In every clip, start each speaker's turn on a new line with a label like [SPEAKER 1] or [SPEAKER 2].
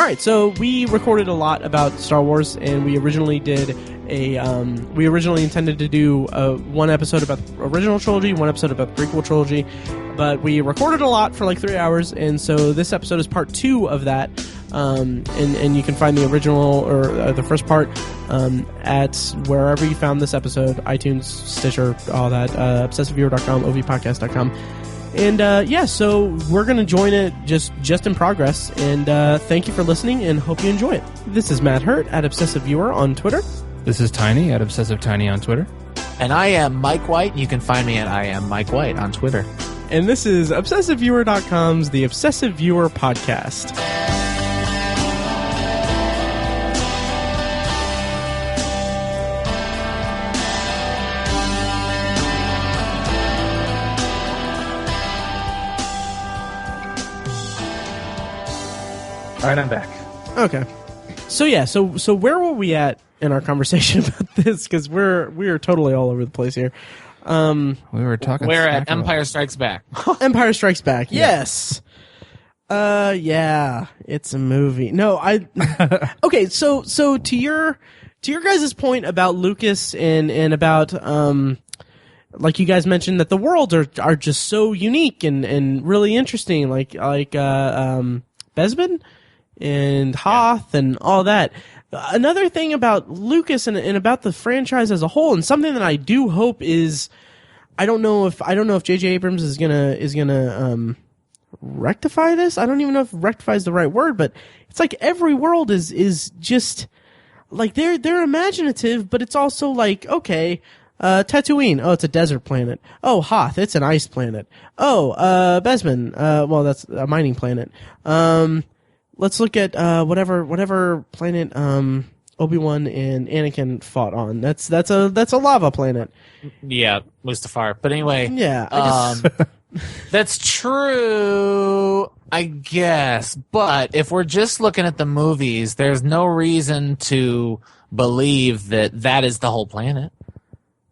[SPEAKER 1] right, so we recorded a lot about Star Wars, and we originally intended to do one episode about the original trilogy, one episode about the prequel trilogy, but we recorded a lot for like 3 hours, and so this episode is part 2 of that. And you can find the original or the first part at wherever you found this episode, iTunes, Stitcher, all that, obsessiveviewer.com, ovpodcast.com. And so we're going to join it just in progress. And thank you for listening and hope you enjoy it. This is Matt Hurt at Obsessive Viewer on Twitter.
[SPEAKER 2] This is Tiny at Obsessive Tiny on Twitter.
[SPEAKER 3] And I am Mike White. You can find me at I am Mike White on Twitter.
[SPEAKER 1] And this is ObsessiveViewer.com's The Obsessive Viewer Podcast.
[SPEAKER 3] All right, I'm back.
[SPEAKER 1] Okay. So where were we at in our conversation about this? Because we're totally all over the place here.
[SPEAKER 2] We were talking.
[SPEAKER 3] We're at Empire Strikes Back.
[SPEAKER 1] Empire Strikes Back. Yes. Yeah, it's a movie. No, okay. So to your guys' point about Lucas and about like you guys mentioned that the worlds are just so unique and really interesting, like Bespin and Hoth and all that. Another thing about Lucas and about the franchise as a whole, and something that I do hope is, I don't know if J.J. Abrams is gonna rectify this. I don't even know if rectify is the right word, but it's like every world is just like they're imaginative, but it's also like, okay, Tatooine, oh, it's a desert planet. Oh, Hoth, it's an ice planet. Oh, Bespin, well, that's a mining planet. Let's look at whatever planet Obi-Wan and Anakin fought on. That's a lava planet.
[SPEAKER 3] Yeah, Mustafar. But anyway,
[SPEAKER 1] yeah,
[SPEAKER 3] that's true, I guess. But if we're just looking at the movies, there's no reason to believe that is the whole planet.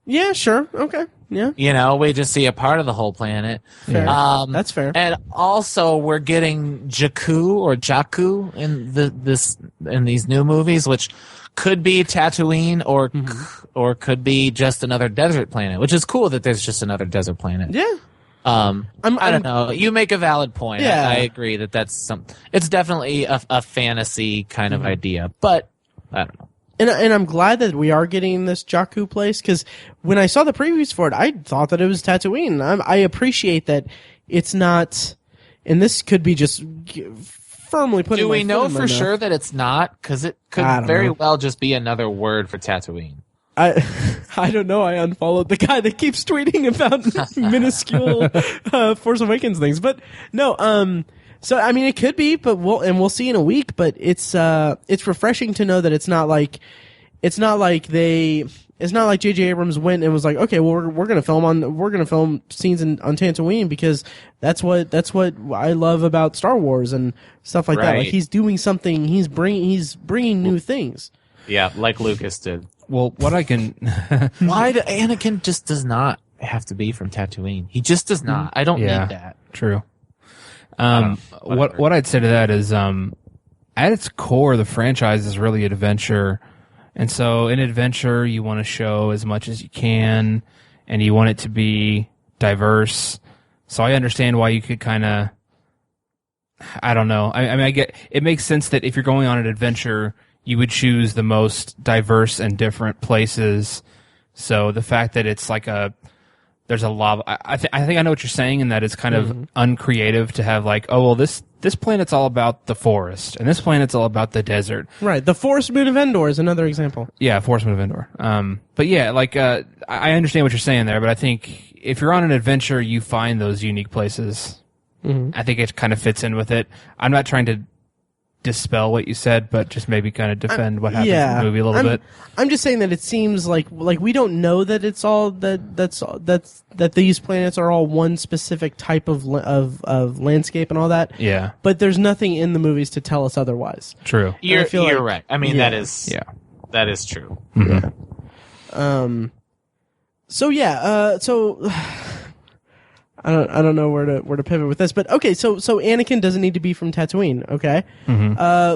[SPEAKER 1] Yeah, sure. Okay. Yeah.
[SPEAKER 3] We just see a part of the whole planet.
[SPEAKER 1] Fair. That's fair.
[SPEAKER 3] And also, we're getting Jakku in these new movies, which could be Tatooine or could be just another desert planet, which is cool that there's just another desert planet.
[SPEAKER 1] Yeah.
[SPEAKER 3] I don't know. You make a valid point.
[SPEAKER 1] Yeah.
[SPEAKER 3] I agree that's it's definitely a fantasy kind of idea, but I don't know.
[SPEAKER 1] And I'm glad that we are getting this Jakku place, because when I saw the previews for it, I thought that it was Tatooine. I appreciate that it's not, and this could be just firmly putting.
[SPEAKER 3] Do we know
[SPEAKER 1] my
[SPEAKER 3] for sure that it's not? Because it could very well just be another word for Tatooine.
[SPEAKER 1] I don't know. I unfollowed the guy that keeps tweeting about minuscule Force Awakens things, but no. So I mean, it could be, but we'll see in a week. But it's refreshing to know that it's not like J.J. Abrams went and was like, okay, well we're gonna film scenes on Tatooine because that's what I love about Star Wars and stuff like that. Like he's doing something. He's bringing new things.
[SPEAKER 3] Yeah, like Lucas did.
[SPEAKER 2] Well, what I can
[SPEAKER 3] Anakin just does not have to be from Tatooine. He just does not. I don't need that.
[SPEAKER 2] True. What I'd say to that is, at its core, the franchise is really adventure. And so in adventure, you want to show as much as you can, and you want it to be diverse. So I understand why you could kind of, I don't know. I mean, I get, it makes sense that if you're going on an adventure, you would choose the most diverse and different places. So the fact that it's like there's a lava. I think I know what you're saying, in that it's kind of uncreative to have like, oh well, this planet's all about the forest, and this planet's all about the desert.
[SPEAKER 1] Right. The Forest Moon of Endor is another example.
[SPEAKER 2] Yeah, Forest Moon of Endor. But yeah, like I understand what you're saying there, but I think if you're on an adventure, you find those unique places. I think it kind of fits in with it. I'm not trying to dispel what you said, but just maybe kind of defend what happens in the movie a little bit.
[SPEAKER 1] I'm just saying that it seems like we don't know that it's all that these planets are all one specific type of landscape and all that.
[SPEAKER 2] Yeah.
[SPEAKER 1] But there's nothing in the movies to tell us otherwise.
[SPEAKER 2] You're
[SPEAKER 3] You're right. I mean, that is true.
[SPEAKER 2] Mm-hmm.
[SPEAKER 1] So I don't know where to pivot with this, but okay. So Anakin doesn't need to be from Tatooine. Okay.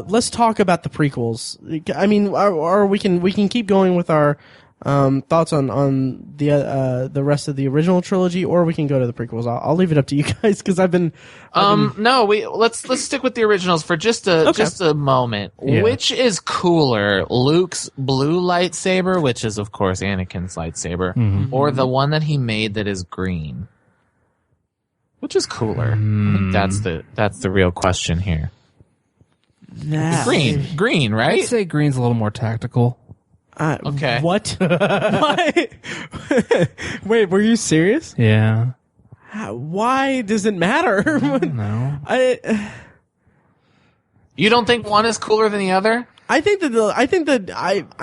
[SPEAKER 1] Let's talk about the prequels. I mean, or we can keep going with our thoughts on the rest of the original trilogy, or we can go to the prequels. I'll leave it up to you guys because I've been.
[SPEAKER 3] No, let's stick with the originals for just a moment.
[SPEAKER 2] Yeah.
[SPEAKER 3] Which is cooler, Luke's blue lightsaber, which is of course Anakin's lightsaber, or the one that he made that is green? Which is cooler? I think that's the real question here. Green, right?
[SPEAKER 2] I'd say green's a little more tactical.
[SPEAKER 3] Okay.
[SPEAKER 1] What? Why? Wait, were you serious?
[SPEAKER 2] Yeah.
[SPEAKER 1] Why does it matter?
[SPEAKER 2] No.
[SPEAKER 3] You don't think one is cooler than the other?
[SPEAKER 1] I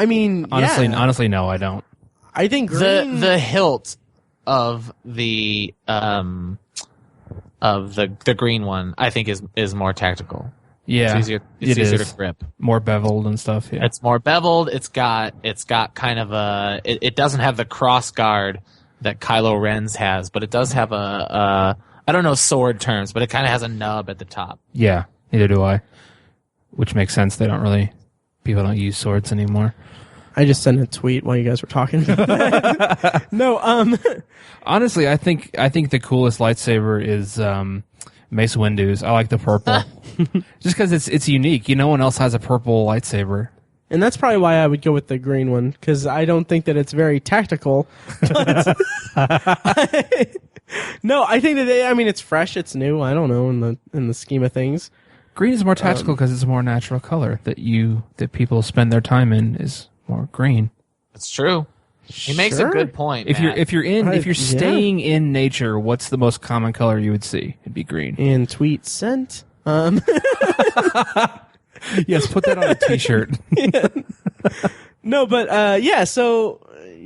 [SPEAKER 1] mean,
[SPEAKER 2] Honestly, no, I don't.
[SPEAKER 1] I think green.
[SPEAKER 3] The hilt of the green one, I think is more tactical.
[SPEAKER 2] Yeah,
[SPEAKER 3] it's easier to grip.
[SPEAKER 2] More beveled and stuff. Yeah,
[SPEAKER 3] it's more beveled. It's got kind of a. It doesn't have the cross guard that Kylo Ren's has, but it does have a I don't know sword terms, but it kind of has a nub at the top.
[SPEAKER 2] Yeah, neither do I. Which makes sense. People don't use swords anymore.
[SPEAKER 1] I just sent a tweet while you guys were talking. No,
[SPEAKER 2] honestly, I think the coolest lightsaber is Mace Windu's. I like the purple, just because it's unique. No one else has a purple lightsaber,
[SPEAKER 1] and that's probably why I would go with the green one because I don't think that it's very tactical. But no, I think that it's fresh, it's new. I don't know in the scheme of things.
[SPEAKER 2] Green is more tactical because it's a more natural color that people spend their time in is more green.
[SPEAKER 3] That's true. He makes a good point.
[SPEAKER 2] If you're staying in nature, what's the most common color you would see? It'd be green.
[SPEAKER 1] And tweet sent.
[SPEAKER 2] Yes, put that on a t-shirt.
[SPEAKER 1] Yeah. No, but so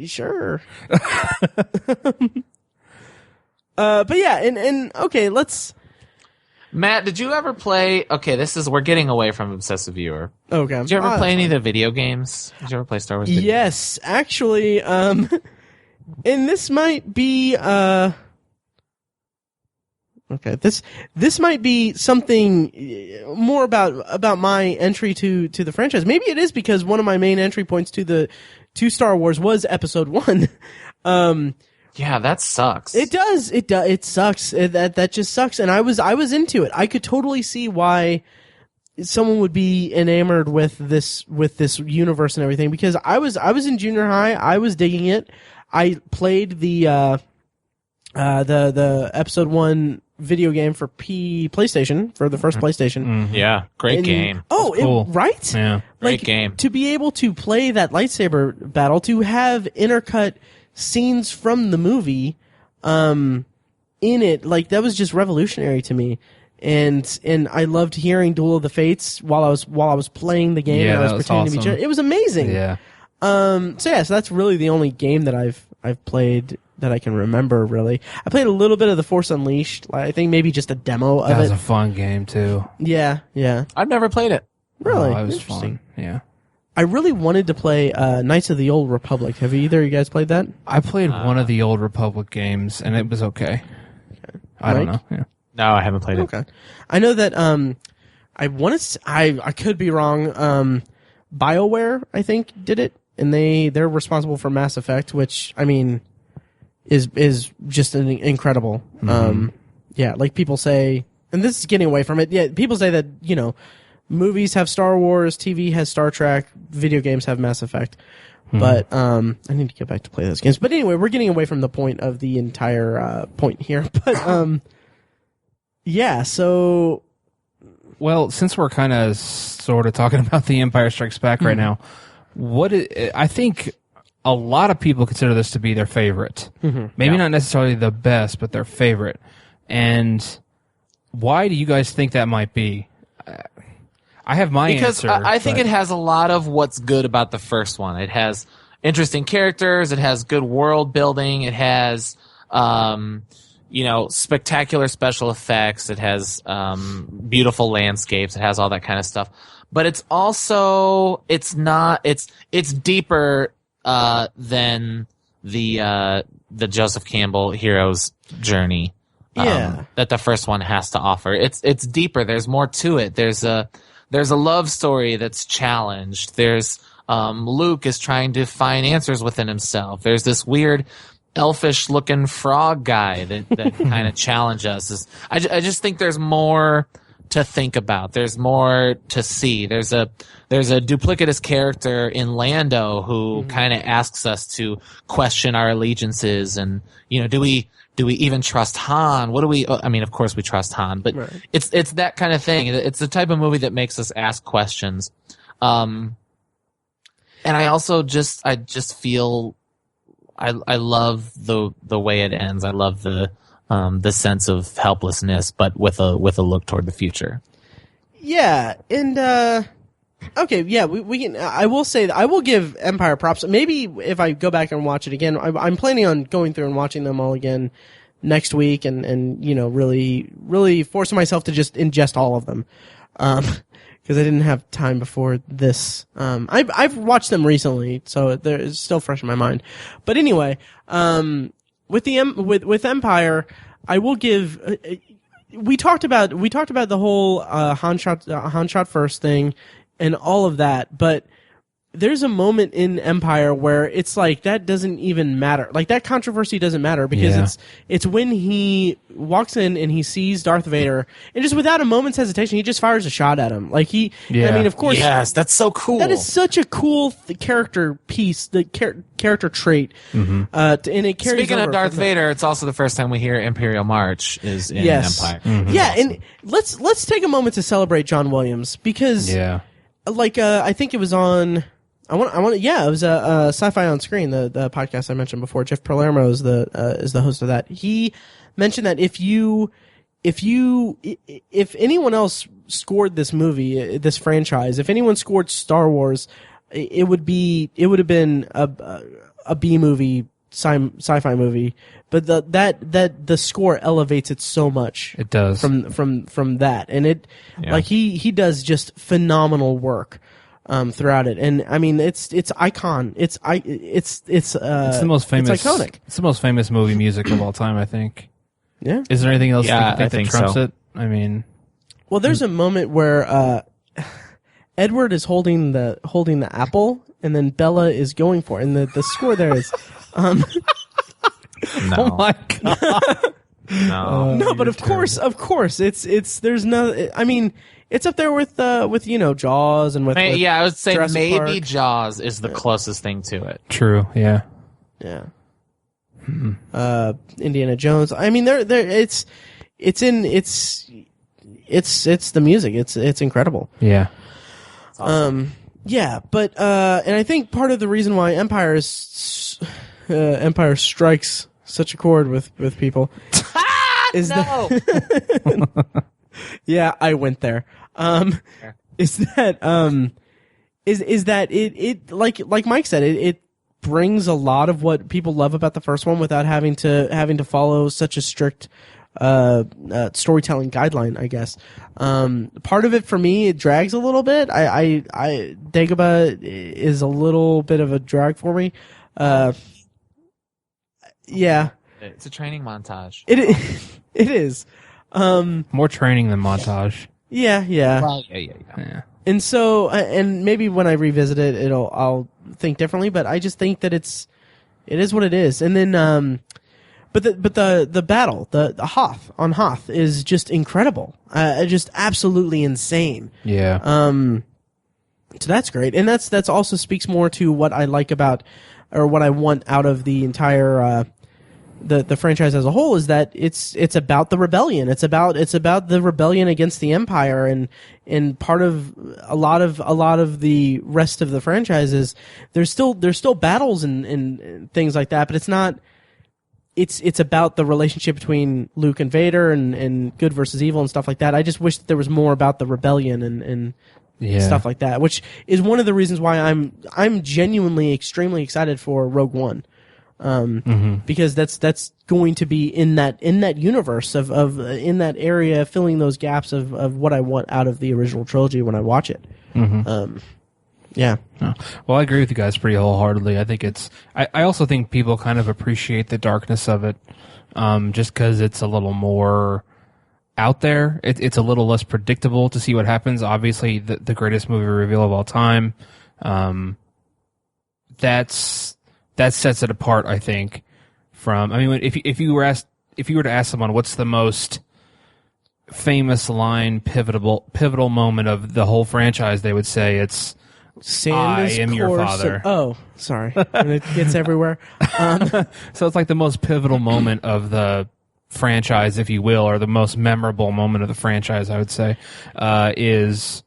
[SPEAKER 1] sure. But yeah, and okay, let's.
[SPEAKER 3] Matt, did you ever play? Okay, we're getting away from Obsessive Viewer.
[SPEAKER 1] Okay.
[SPEAKER 3] Did you ever play any of the video games? Did you ever play Star Wars?
[SPEAKER 1] Yes, actually. And this might be. Okay, this might be something more about my entry to the franchise. Maybe it is because one of my main entry points to Star Wars was Episode 1.
[SPEAKER 3] Yeah, that sucks.
[SPEAKER 1] It does. It sucks. That just sucks. And I was into it. I could totally see why someone would be enamored with this universe and everything because I was in junior high. I was digging it. I played the Episode 1 video game for PlayStation for the first PlayStation.
[SPEAKER 3] Mm-hmm. Yeah, great game.
[SPEAKER 1] Oh,
[SPEAKER 2] cool.
[SPEAKER 1] Right?
[SPEAKER 2] Yeah,
[SPEAKER 3] great game.
[SPEAKER 1] To be able to play that lightsaber battle, to have intercut scenes from the movie in it, like that was just revolutionary to me. And I loved hearing Duel of the Fates while I was playing the game.
[SPEAKER 2] Yeah,
[SPEAKER 1] and I was
[SPEAKER 2] that was
[SPEAKER 1] pretending to be
[SPEAKER 2] awesome.
[SPEAKER 1] It was amazing.
[SPEAKER 2] Yeah.
[SPEAKER 1] So that's really the only game that I've played that I can remember. Really, I played a little bit of the Force Unleashed. I think maybe just a demo of
[SPEAKER 2] That was
[SPEAKER 1] it.
[SPEAKER 2] a fun game too.
[SPEAKER 1] Yeah.
[SPEAKER 3] I've never played it.
[SPEAKER 1] Really,
[SPEAKER 2] it was
[SPEAKER 1] interesting.
[SPEAKER 2] fun. Yeah.
[SPEAKER 1] I really wanted to play Knights of the Old Republic. Have either of you guys played that?
[SPEAKER 2] I played one of the old Republic games, and it was okay. I don't know. Yeah.
[SPEAKER 3] No, I haven't played it.
[SPEAKER 1] Okay. I know that I could be wrong. BioWare, I think, did it, and they're responsible for Mass Effect, which I mean is just incredible.
[SPEAKER 2] Mm-hmm.
[SPEAKER 1] Yeah, like people say, and this is getting away from it. Yeah, people say that movies have Star Wars, TV has Star Trek, video games have Mass Effect.
[SPEAKER 2] Mm-hmm.
[SPEAKER 1] But I need to get back to play those games. But anyway, we're getting away from the point of the entire point here. But yeah, so
[SPEAKER 2] well, since we're kind of sort of talking about The Empire Strikes Back right now, I think a lot of people consider this to be their favorite. Maybe not necessarily the best, but their favorite. And why do you guys think that might be? I have my answer.
[SPEAKER 3] Because I think it has a lot of what's good about the first one. It has interesting characters. It has good world building. It has, spectacular special effects. It has beautiful landscapes. It has all that kind of stuff. But it's also it's deeper than the Joseph Campbell hero's journey. that the first one has to offer. It's deeper. There's more to it. There's a love story that's challenged. There's Luke is trying to find answers within himself. There's this weird elfish looking frog guy that kind of challenge us. I just think there's more to think about. There's more to see. There's a duplicitous character in Lando who kind of asks us to question our allegiances and, do we even trust Han? Of course we trust Han, but right. It's that kind of thing. It's the type of movie that makes us ask questions. And I also just feel I love the way it ends. I love the sense of helplessness, but with a look toward the future.
[SPEAKER 1] Yeah, and okay, yeah, we can. I will say that I will give Empire props. Maybe if I go back and watch it again, I'm planning on going through and watching them all again next week, and really forcing myself to just ingest all of them, because I didn't have time before this. I've watched them recently, so they're still fresh in my mind. But anyway, with Empire, I will give. We talked about the whole Han shot first thing and all of that, but there's a moment in Empire where it's like that doesn't even matter. Like that controversy doesn't matter because it's when he walks in and he sees Darth Vader and just without a moment's hesitation he just fires a shot at him. Like I mean, of course,
[SPEAKER 3] yes, that's so cool.
[SPEAKER 1] That is such a cool character piece, the character trait. Mm-hmm. And it carries.
[SPEAKER 3] Speaking of Darth Vader, it's also the first time we hear Imperial March is in Empire.
[SPEAKER 1] Mm-hmm. Yeah, and let's take a moment to celebrate John Williams because I think it was on. It was a Sci-Fi on Screen, the podcast I mentioned before. Jeff Palermo is the host of that. He mentioned that if anyone else scored this movie, this franchise, if anyone scored Star Wars, it would have been a B movie, sci-fi movie. But the score elevates it so much.
[SPEAKER 2] It does
[SPEAKER 1] from that, and he does just phenomenal work. Throughout it, and I mean, it's icon. It's the
[SPEAKER 2] most famous.
[SPEAKER 1] It's iconic.
[SPEAKER 2] It's the most famous movie music of all time, I think.
[SPEAKER 1] Yeah.
[SPEAKER 2] Is there anything else you think that trumps
[SPEAKER 3] so.
[SPEAKER 2] it? I mean,
[SPEAKER 1] well, there's a moment where Edward is holding the apple, and then Bella is going for it, and the score there is.
[SPEAKER 3] No.
[SPEAKER 2] Oh my god.
[SPEAKER 1] No, but of course, it's there's no. I mean. It's up there with Jaws and with
[SPEAKER 3] I would say
[SPEAKER 1] Jurassic
[SPEAKER 3] maybe
[SPEAKER 1] Park.
[SPEAKER 3] Jaws is the closest thing to it.
[SPEAKER 2] True. Yeah.
[SPEAKER 1] Yeah. Indiana Jones. I mean, it's the music. It's incredible.
[SPEAKER 2] Yeah.
[SPEAKER 3] Awesome.
[SPEAKER 1] Yeah, but and I think part of the reason why Empire strikes such a chord with people is that. Yeah, I went there. Is that it like Mike said, it brings a lot of what people love about the first one without having to follow such a strict storytelling guideline, I guess. Part of it for me, it drags a little bit. Dagobah is a little bit of a drag for me. Yeah.
[SPEAKER 3] It's a training montage.
[SPEAKER 1] It is.
[SPEAKER 2] More training than montage.
[SPEAKER 1] Yeah.
[SPEAKER 3] Well, yeah.
[SPEAKER 1] And so, and maybe when I revisit it, I'll think differently. But I just think that it is what it is. And then, but the battle, the Hoth on Hoth is just incredible. Just absolutely insane.
[SPEAKER 2] Yeah.
[SPEAKER 1] So that's great, and that's also speaks more to what I like about, or what I want out of the entire. The franchise as a whole is that it's about the rebellion. It's about the rebellion against the Empire, and part of a lot of the rest of the franchises. There's still battles and things like that, but it's not. It's about the relationship between Luke and Vader and good versus evil and stuff like that. I just wish that there was more about the rebellion and stuff like that, which is one of the reasons why I'm genuinely extremely excited for Rogue One. Because that's going to be in that universe of in that area, filling those gaps of what I want out of the original trilogy when I watch it. Yeah.
[SPEAKER 2] No. Well, I agree with you guys pretty wholeheartedly. I think I also think people kind of appreciate the darkness of it, just because it's a little more out there. It's a little less predictable to see what happens. Obviously, the greatest movie reveal of all time. That sets it apart, I think. From, I mean, if you were to ask someone what's the most famous line, pivotal moment of the whole franchise, they would say it's I am your father.
[SPEAKER 1] Oh, sorry. And it gets everywhere.
[SPEAKER 2] So it's like the most pivotal moment of the franchise, if you will, or the most memorable moment of the franchise, I would say, is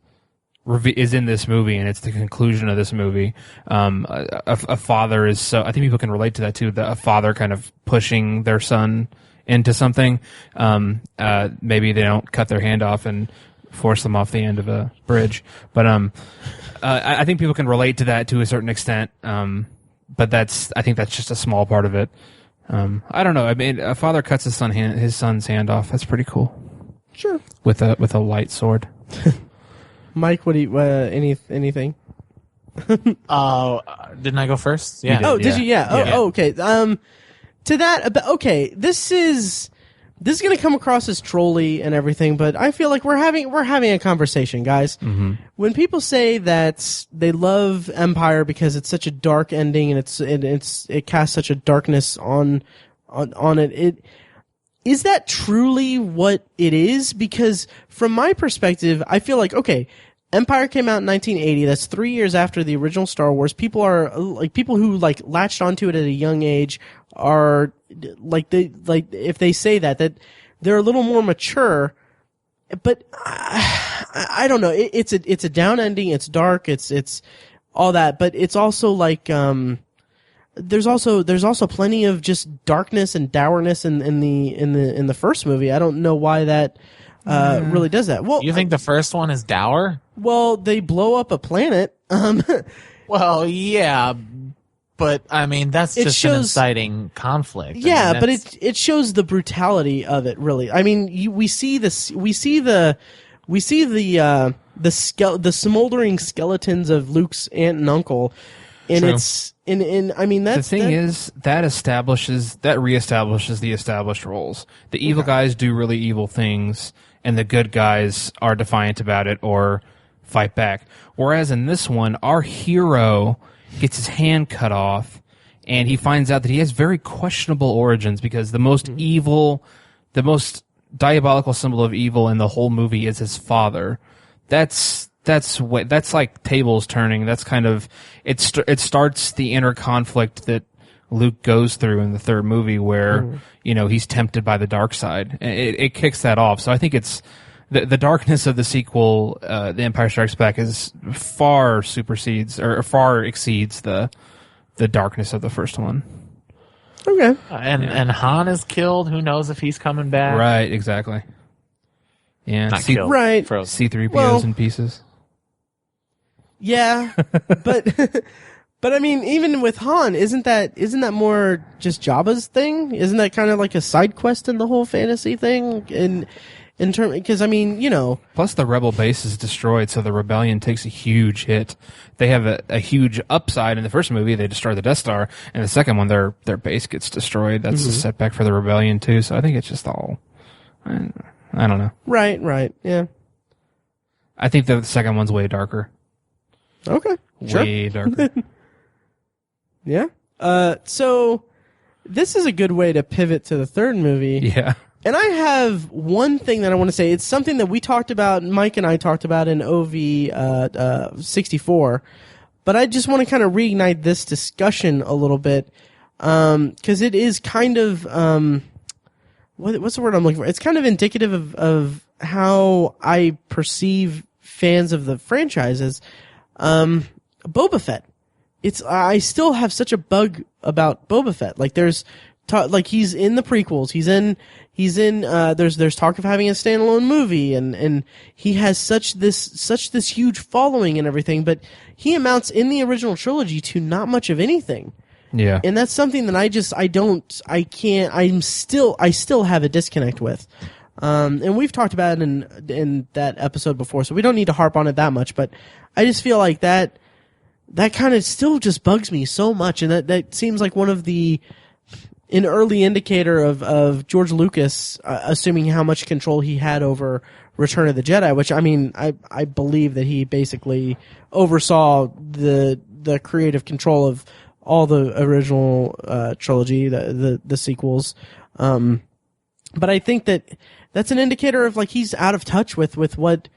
[SPEAKER 2] in this movie, and it's the conclusion of this movie. A father is so, I think people can relate to that too, a father kind of pushing their son into something. Maybe they don't cut their hand off and force them off the end of a bridge, but I think people can relate to that to a certain extent. But I think that's just a small part of it. I don't know. I mean, a father cuts his son's hand off. That's pretty cool.
[SPEAKER 1] Sure.
[SPEAKER 2] With a light sword.
[SPEAKER 1] Mike, what do you, anything?
[SPEAKER 3] Didn't I go first? Yeah.
[SPEAKER 1] Did you? Yeah. Oh, okay. To that, okay, this is going to come across as trolly and everything, but I feel like we're having a conversation, guys. Mm-hmm. When people say that they love Empire because it's such a dark ending and it casts such a darkness on it, is that truly what it is? Because from my perspective, I feel like, okay, Empire came out in 1980. That's 3 years after the original Star Wars. People who latched onto it at a young age are if they say that they're a little more mature. But I don't know. It's a down ending. It's dark. It's all that. But it's also like there's also plenty of just darkness and dourness in the first movie. I don't know why that really does that. Well,
[SPEAKER 3] you think the first one is dour?
[SPEAKER 1] Well, they blow up a planet.
[SPEAKER 3] Well, yeah, but I mean that's just an inciting conflict.
[SPEAKER 1] Yeah, but it shows the brutality of it. Really, I mean, we see the smoldering skeletons of Luke's aunt and uncle, and
[SPEAKER 2] True.
[SPEAKER 1] it's I mean that's
[SPEAKER 2] the thing is that reestablishes the established roles. The evil guys do really evil things, and the good guys are defiant about it or fight back. Whereas in this one, our hero gets his hand cut off, and he finds out that he has very questionable origins because the most evil, the most diabolical symbol of evil in the whole movie is his father. That's like tables turning. That's kind of it starts the inner conflict that Luke goes through in the third movie, where he's tempted by the dark side. It kicks that off. So I think it's the darkness of the sequel, The Empire Strikes Back, far exceeds the darkness of the first one.
[SPEAKER 1] okay.
[SPEAKER 3] And Han is killed. Who knows if he's coming back?
[SPEAKER 2] Right, exactly. Yeah,
[SPEAKER 3] Not killed.
[SPEAKER 1] Right.
[SPEAKER 3] Frozen.
[SPEAKER 2] C-3PO's in pieces.
[SPEAKER 1] Yeah, but I mean, even with Han, isn't that more just Jabba's thing? Isn't that kind of like a side quest in the whole fantasy thing? In term, because I mean,
[SPEAKER 2] Plus, the Rebel base is destroyed, so the Rebellion takes a huge hit. They have a huge upside in the first movie. They destroy the Death Star, and the second one, their base gets destroyed. That's a setback for the Rebellion too. So I think it's just all. I don't know.
[SPEAKER 1] Right, yeah.
[SPEAKER 2] I think the second one's way darker.
[SPEAKER 1] Okay,
[SPEAKER 2] Way darker.
[SPEAKER 1] Yeah. So this is a good way to pivot to the third movie.
[SPEAKER 2] Yeah.
[SPEAKER 1] And I have one thing that I want to say. It's something that we talked about, Mike and I talked about in OV64, but I just want to kind of reignite this discussion a little bit, because it is kind of, what's the word I'm looking for? It's kind of indicative of how I perceive fans of the franchises. Boba Fett. I still have such a bug about Boba Fett. Like he's in the prequels. He's in, there's talk of having a standalone movie, and he has such this huge following and everything, but he amounts in the original trilogy to not much of anything.
[SPEAKER 2] Yeah.
[SPEAKER 1] And that's something that I still have a disconnect with. And we've talked about it in that episode before, so we don't need to harp on it that much, but I just feel like that that kind of still just bugs me so much, and that seems like one of an early indicator of George Lucas assuming how much control he had over Return of the Jedi, which, I mean, I believe that he basically oversaw the creative control of all the original trilogy, the sequels. But I think that's an indicator of, like, he's out of touch with what,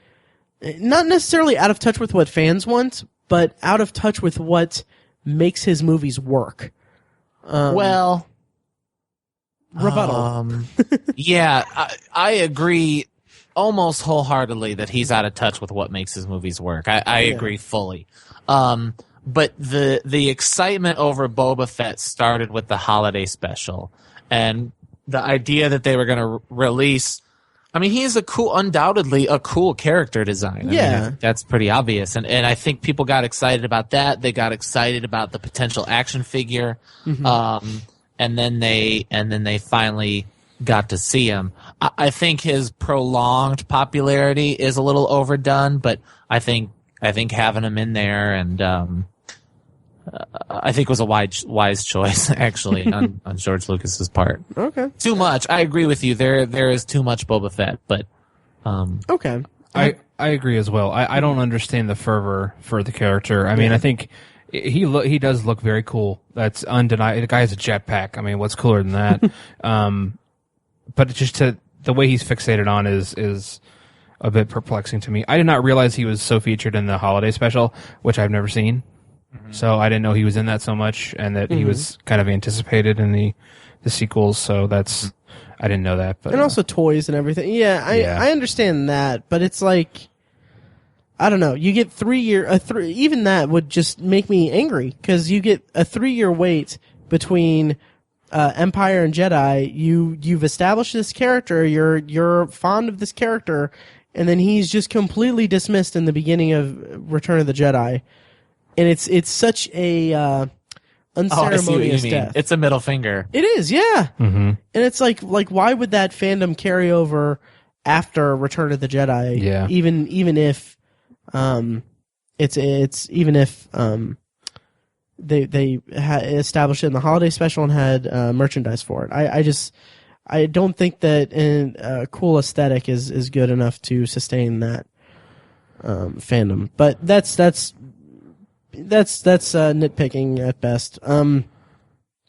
[SPEAKER 1] not necessarily out of touch with what fans want, but out of touch with what makes his movies work.
[SPEAKER 3] Well,
[SPEAKER 1] rebuttal.
[SPEAKER 3] Yeah, I agree almost wholeheartedly that he's out of touch with what makes his movies work. I agree fully. But the excitement over Boba Fett started with the holiday special, and the idea that they were going to release. I mean, he's undoubtedly a cool character design. I mean, that's pretty obvious, and I think people got excited about that. They got excited about the potential action figure, and then they finally got to see him. I think his prolonged popularity is a little overdone, but I think having him in there and I think was a wise choice actually on George Lucas's part.
[SPEAKER 1] Okay.
[SPEAKER 3] Too much. I agree with you. There is too much Boba Fett, but
[SPEAKER 1] okay.
[SPEAKER 2] I agree as well. I don't understand the fervor for the character. I mean, I think he does look very cool. That's undeniable. The guy has a jetpack. I mean, what's cooler than that? But just the way he's fixated on is a bit perplexing to me. I did not realize he was so featured in the holiday special, which I've never seen. So I didn't know he was in that so much, and that he was kind of anticipated in the sequels. So I didn't know that. But
[SPEAKER 1] and also toys and everything. Yeah, I understand that, but it's like, I don't know. You get 3 year, even that would just make me angry, because you get a 3-year wait between Empire and Jedi. You've established this character. You're fond of this character, and then he's just completely dismissed in the beginning of Return of the Jedi. And it's such a unceremonious death.
[SPEAKER 3] It's a middle finger.
[SPEAKER 1] It is, yeah. Mm-hmm. And it's like why would that fandom carry over after Return of the Jedi?
[SPEAKER 2] Yeah.
[SPEAKER 1] Even if they established it in the holiday special and had merchandise for it. I don't think that a cool aesthetic is good enough to sustain that fandom. But that's nitpicking at best.
[SPEAKER 3] You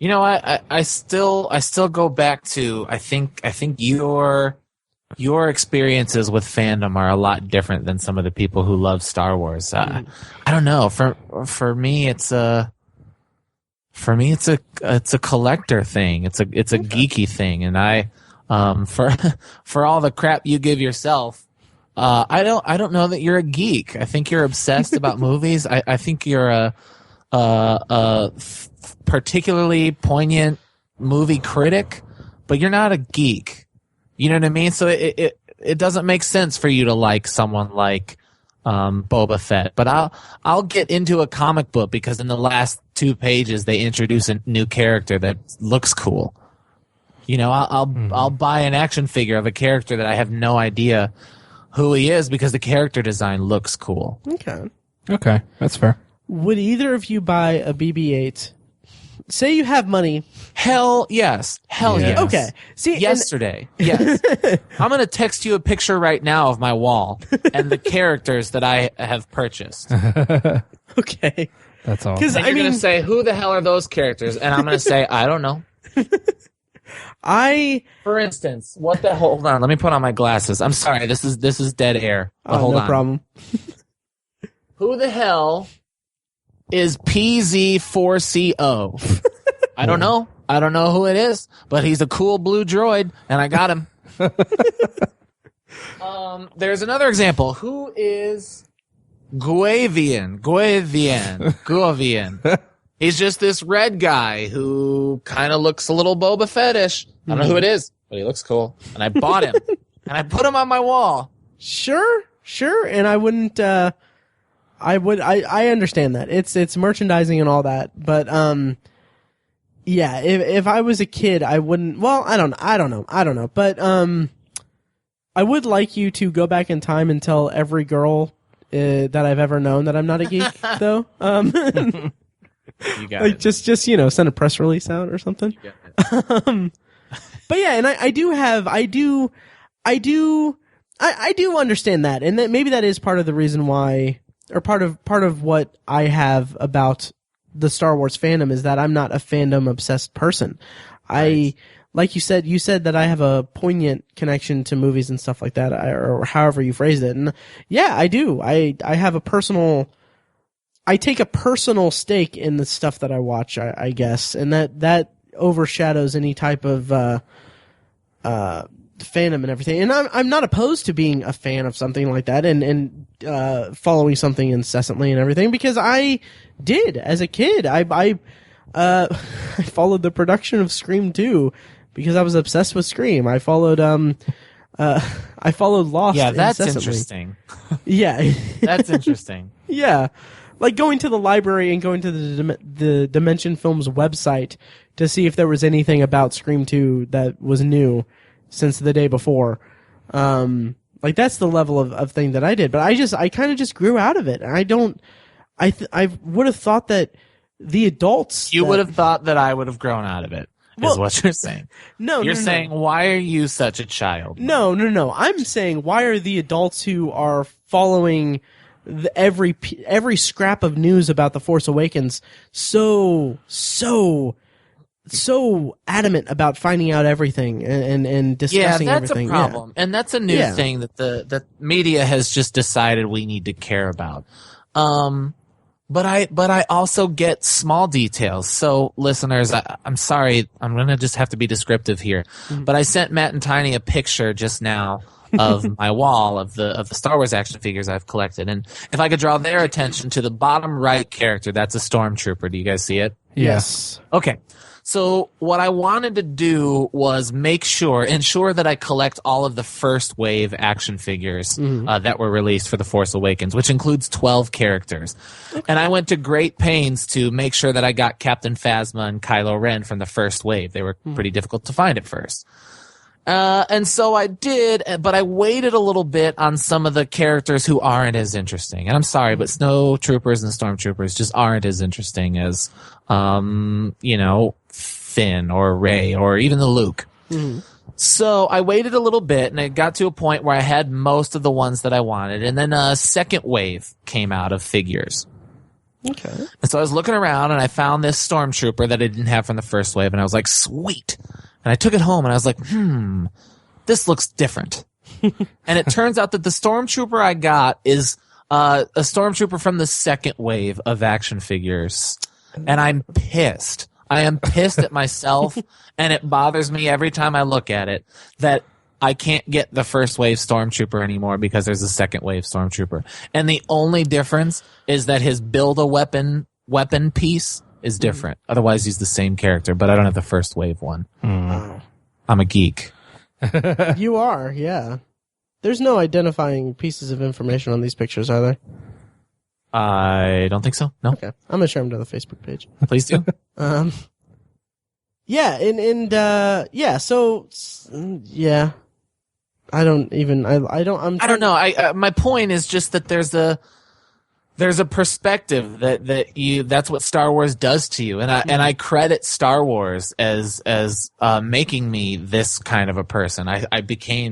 [SPEAKER 3] know, I still go back to I think your experiences with fandom are a lot different than some of the people who love Star Wars. I don't know. For me, it's a collector thing. It's a geeky thing, and I for all the crap you give yourself. I don't know that you're a geek. I think you're obsessed about movies. I think you're a particularly poignant movie critic, but you're not a geek. You know what I mean? So it doesn't make sense for you to like someone like Boba Fett. But I'll get into a comic book because in the last 2 pages they introduce a new character that looks cool. You know, I'll buy an action figure of a character that I have no idea who he is because the character design looks cool.
[SPEAKER 2] Okay, that's fair.
[SPEAKER 1] Would either of you buy a BB-8? Say you have money.
[SPEAKER 3] Hell yes. Hell yes.
[SPEAKER 1] Okay. See,
[SPEAKER 3] yesterday. Yes. I'm going to text you a picture right now of my wall and the characters that I have purchased.
[SPEAKER 1] Okay.
[SPEAKER 2] That's all.
[SPEAKER 3] Because you're going to say, who the hell are those characters? And I'm going to say, I don't know. For instance, hold on, let me put on my glasses. I'm sorry, this is dead air. Hold on.
[SPEAKER 1] No problem.
[SPEAKER 3] Who the hell is PZ4CO? I don't know. I don't know who it is, but he's a cool blue droid, and I got him. There's another example. Who is Guavian? He's just this red guy who kind of looks a little Boba Fett-ish. I don't know who it is, but he looks cool. And I bought him. And I put him on my wall.
[SPEAKER 1] Sure. And I wouldn't, I understand that. It's merchandising and all that. But, yeah, if I was a kid, I wouldn't, well, I don't know. But, I would like you to go back in time and tell every girl that I've ever known that I'm not a geek, though.
[SPEAKER 3] You got
[SPEAKER 1] Like
[SPEAKER 3] it.
[SPEAKER 1] just send a press release out or something. But yeah, and I do understand that, and that maybe that is part of the reason why, or part of what I have about the Star Wars fandom is that I'm not a fandom obsessed person.
[SPEAKER 3] Right.
[SPEAKER 1] Like you said that I have a poignant connection to movies and stuff like that, or however you phrased it. And yeah, I do. I have I take a personal stake in the stuff that I watch, I guess, and that overshadows any type of fandom and everything. And I'm not opposed to being a fan of something like that and following something incessantly and everything, because I did as a kid. I followed the production of Scream 2 because I was obsessed with Scream. I followed Lost.
[SPEAKER 3] Yeah, that's
[SPEAKER 1] incessantly.
[SPEAKER 3] interesting.
[SPEAKER 1] Yeah,
[SPEAKER 3] That's interesting.
[SPEAKER 1] yeah. Like going to the library and going to the Dimension Films website to see if there was anything about Scream 2 that was new since the day before. Like that's the level of thing that I did. But I kind of just grew out of it. And I would have thought that the adults...
[SPEAKER 3] You would have thought that I would have grown out of it, is what you're saying. You're saying, why are you such a child?
[SPEAKER 1] No. I'm saying, why are the adults who are following every scrap of news about The Force Awakens so adamant about finding out everything and discussing everything?
[SPEAKER 3] Yeah, that's a problem. And that's a new thing that the media has just decided we need to care about. But I also get small details. So listeners, I'm sorry, I'm going to just have to be descriptive here. But I sent Matt and Tiny a picture just now of my wall of the Star Wars action figures I've collected. And if I could draw their attention to the bottom right character, that's a stormtrooper. Do you guys see it?
[SPEAKER 1] Yes.
[SPEAKER 3] Okay. So what I wanted to do was ensure that I collect all of the first wave action figures that were released for The Force Awakens, which includes 12 characters. Okay. And I went to great pains to make sure that I got Captain Phasma and Kylo Ren from the first wave. They were pretty difficult to find at first. And so I did, but I waited a little bit on some of the characters who aren't as interesting. And I'm sorry, but Snow Troopers and Stormtroopers just aren't as interesting as, Finn or Rey or even the Luke. So I waited a little bit, and it got to a point where I had most of the ones that I wanted. And then a second wave came out of figures.
[SPEAKER 1] Okay.
[SPEAKER 3] And so I was looking around, and I found this Stormtrooper that I didn't have from the first wave, and I was like, sweet. And I took it home, and I was like, this looks different. And it turns out that the Stormtrooper I got is a Stormtrooper from the second wave of action figures. And I'm pissed. I am pissed at myself, and it bothers me every time I look at it that I can't get the first wave Stormtrooper anymore because there's a second wave Stormtrooper. And the only difference is that his build-a-weapon piece is different. Otherwise, he's the same character, but I don't have the first wave one. I'm a geek.
[SPEAKER 1] You are, yeah. There's no identifying pieces of information on these pictures, are there?
[SPEAKER 3] I don't think so. No.
[SPEAKER 1] Okay. I'm going to share them to the Facebook page.
[SPEAKER 3] Please do.
[SPEAKER 1] Yeah, so, yeah. I don't know.
[SPEAKER 3] My point is just that there's a perspective that's what Star Wars does to you. And I credit Star Wars as making me this kind of a person. I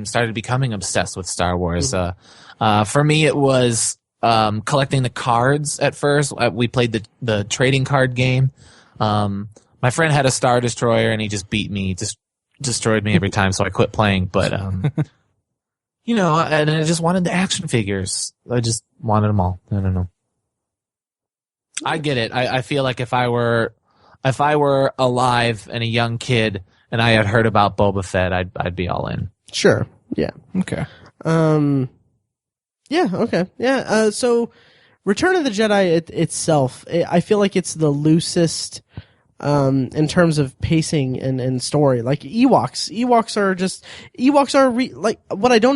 [SPEAKER 3] started becoming obsessed with Star Wars. For me, it was, collecting the cards at first. We played the trading card game. My friend had a Star Destroyer, and he just beat me, just destroyed me every time, so I quit playing. But, and I just wanted the action figures. I just wanted them all. I don't know. I get it. I feel like if I were alive and a young kid and I had heard about Boba Fett, I'd be all in.
[SPEAKER 1] Sure. Yeah.
[SPEAKER 2] Okay.
[SPEAKER 1] Yeah, okay. Yeah, so Return of the Jedi itself, I feel like it's the loosest in terms of pacing and story. Like Ewoks are like what I don't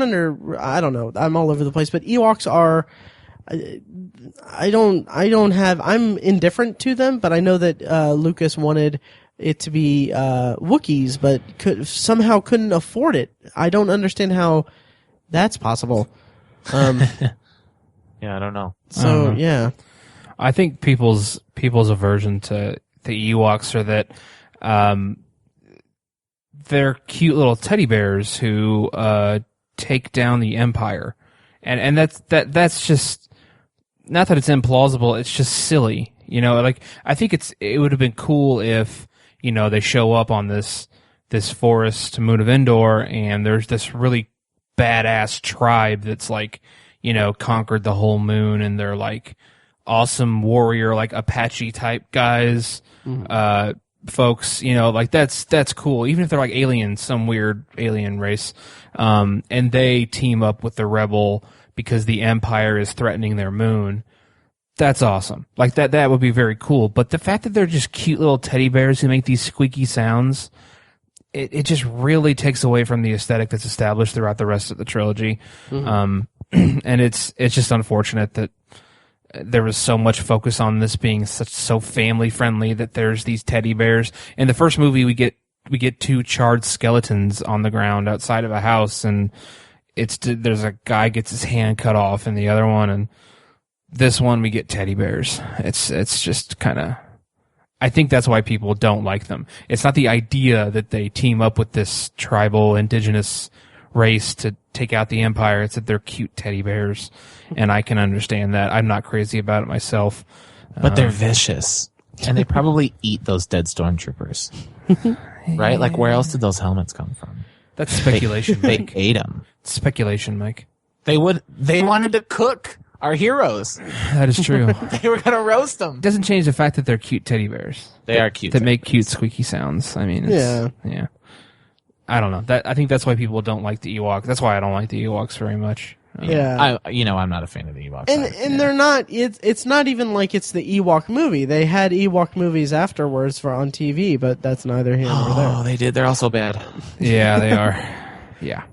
[SPEAKER 1] know. I'm all over the place, but Ewoks are I'm indifferent to them, but I know that Lucas wanted it to be Wookiees, but couldn't afford it. I don't understand how that's possible.
[SPEAKER 3] Yeah, I don't know.
[SPEAKER 1] So yeah,
[SPEAKER 2] I think people's aversion to the Ewoks are that they're cute little teddy bears who take down the Empire, and that's just not that it's implausible. It's just silly, Like I think it would have been cool if they show up on this forest moon of Endor, and there's this really badass tribe that's like conquered the whole moon, and they're like awesome warrior, like Apache type guys, folks, like that's cool. Even if they're like aliens, some weird alien race, and they team up with the rebel because the Empire is threatening their moon. That's awesome. Like that would be very cool. But the fact that they're just cute little teddy bears who make these squeaky sounds, it just really takes away from the aesthetic that's established throughout the rest of the trilogy. And it's just unfortunate that there was so much focus on this being so family friendly that there's these teddy bears. In the first movie, we get two charred skeletons on the ground outside of a house, and there's a guy gets his hand cut off in the other one, and this one we get teddy bears. It's just kind of, I think that's why people don't like them. It's not the idea that they team up with this tribal indigenous race to take out the Empire. It's that they're cute teddy bears, and I can understand that. I'm not crazy about it myself.
[SPEAKER 3] But they're vicious, and they probably eat those dead stormtroopers. Right? Like, where else did those helmets come from?
[SPEAKER 2] That's speculation,
[SPEAKER 3] They
[SPEAKER 2] Mike.
[SPEAKER 3] ate them.
[SPEAKER 2] Speculation, Mike.
[SPEAKER 3] They wanted to cook our heroes.
[SPEAKER 2] That is true.
[SPEAKER 3] They were going to roast them.
[SPEAKER 2] Doesn't change the fact that they're cute teddy bears.
[SPEAKER 3] They are cute.
[SPEAKER 2] That make cute squeaky sounds. I mean, yeah. I don't know. I think that's why people don't like the Ewoks. That's why I don't like the Ewoks very much.
[SPEAKER 1] yeah.
[SPEAKER 3] I'm not a fan of the Ewoks.
[SPEAKER 1] And they're not. It's not even like it's the Ewok movie. They had Ewok movies afterwards on TV, but that's neither here nor there.
[SPEAKER 3] Oh, they did. They're also bad.
[SPEAKER 2] Yeah, they are. Yeah.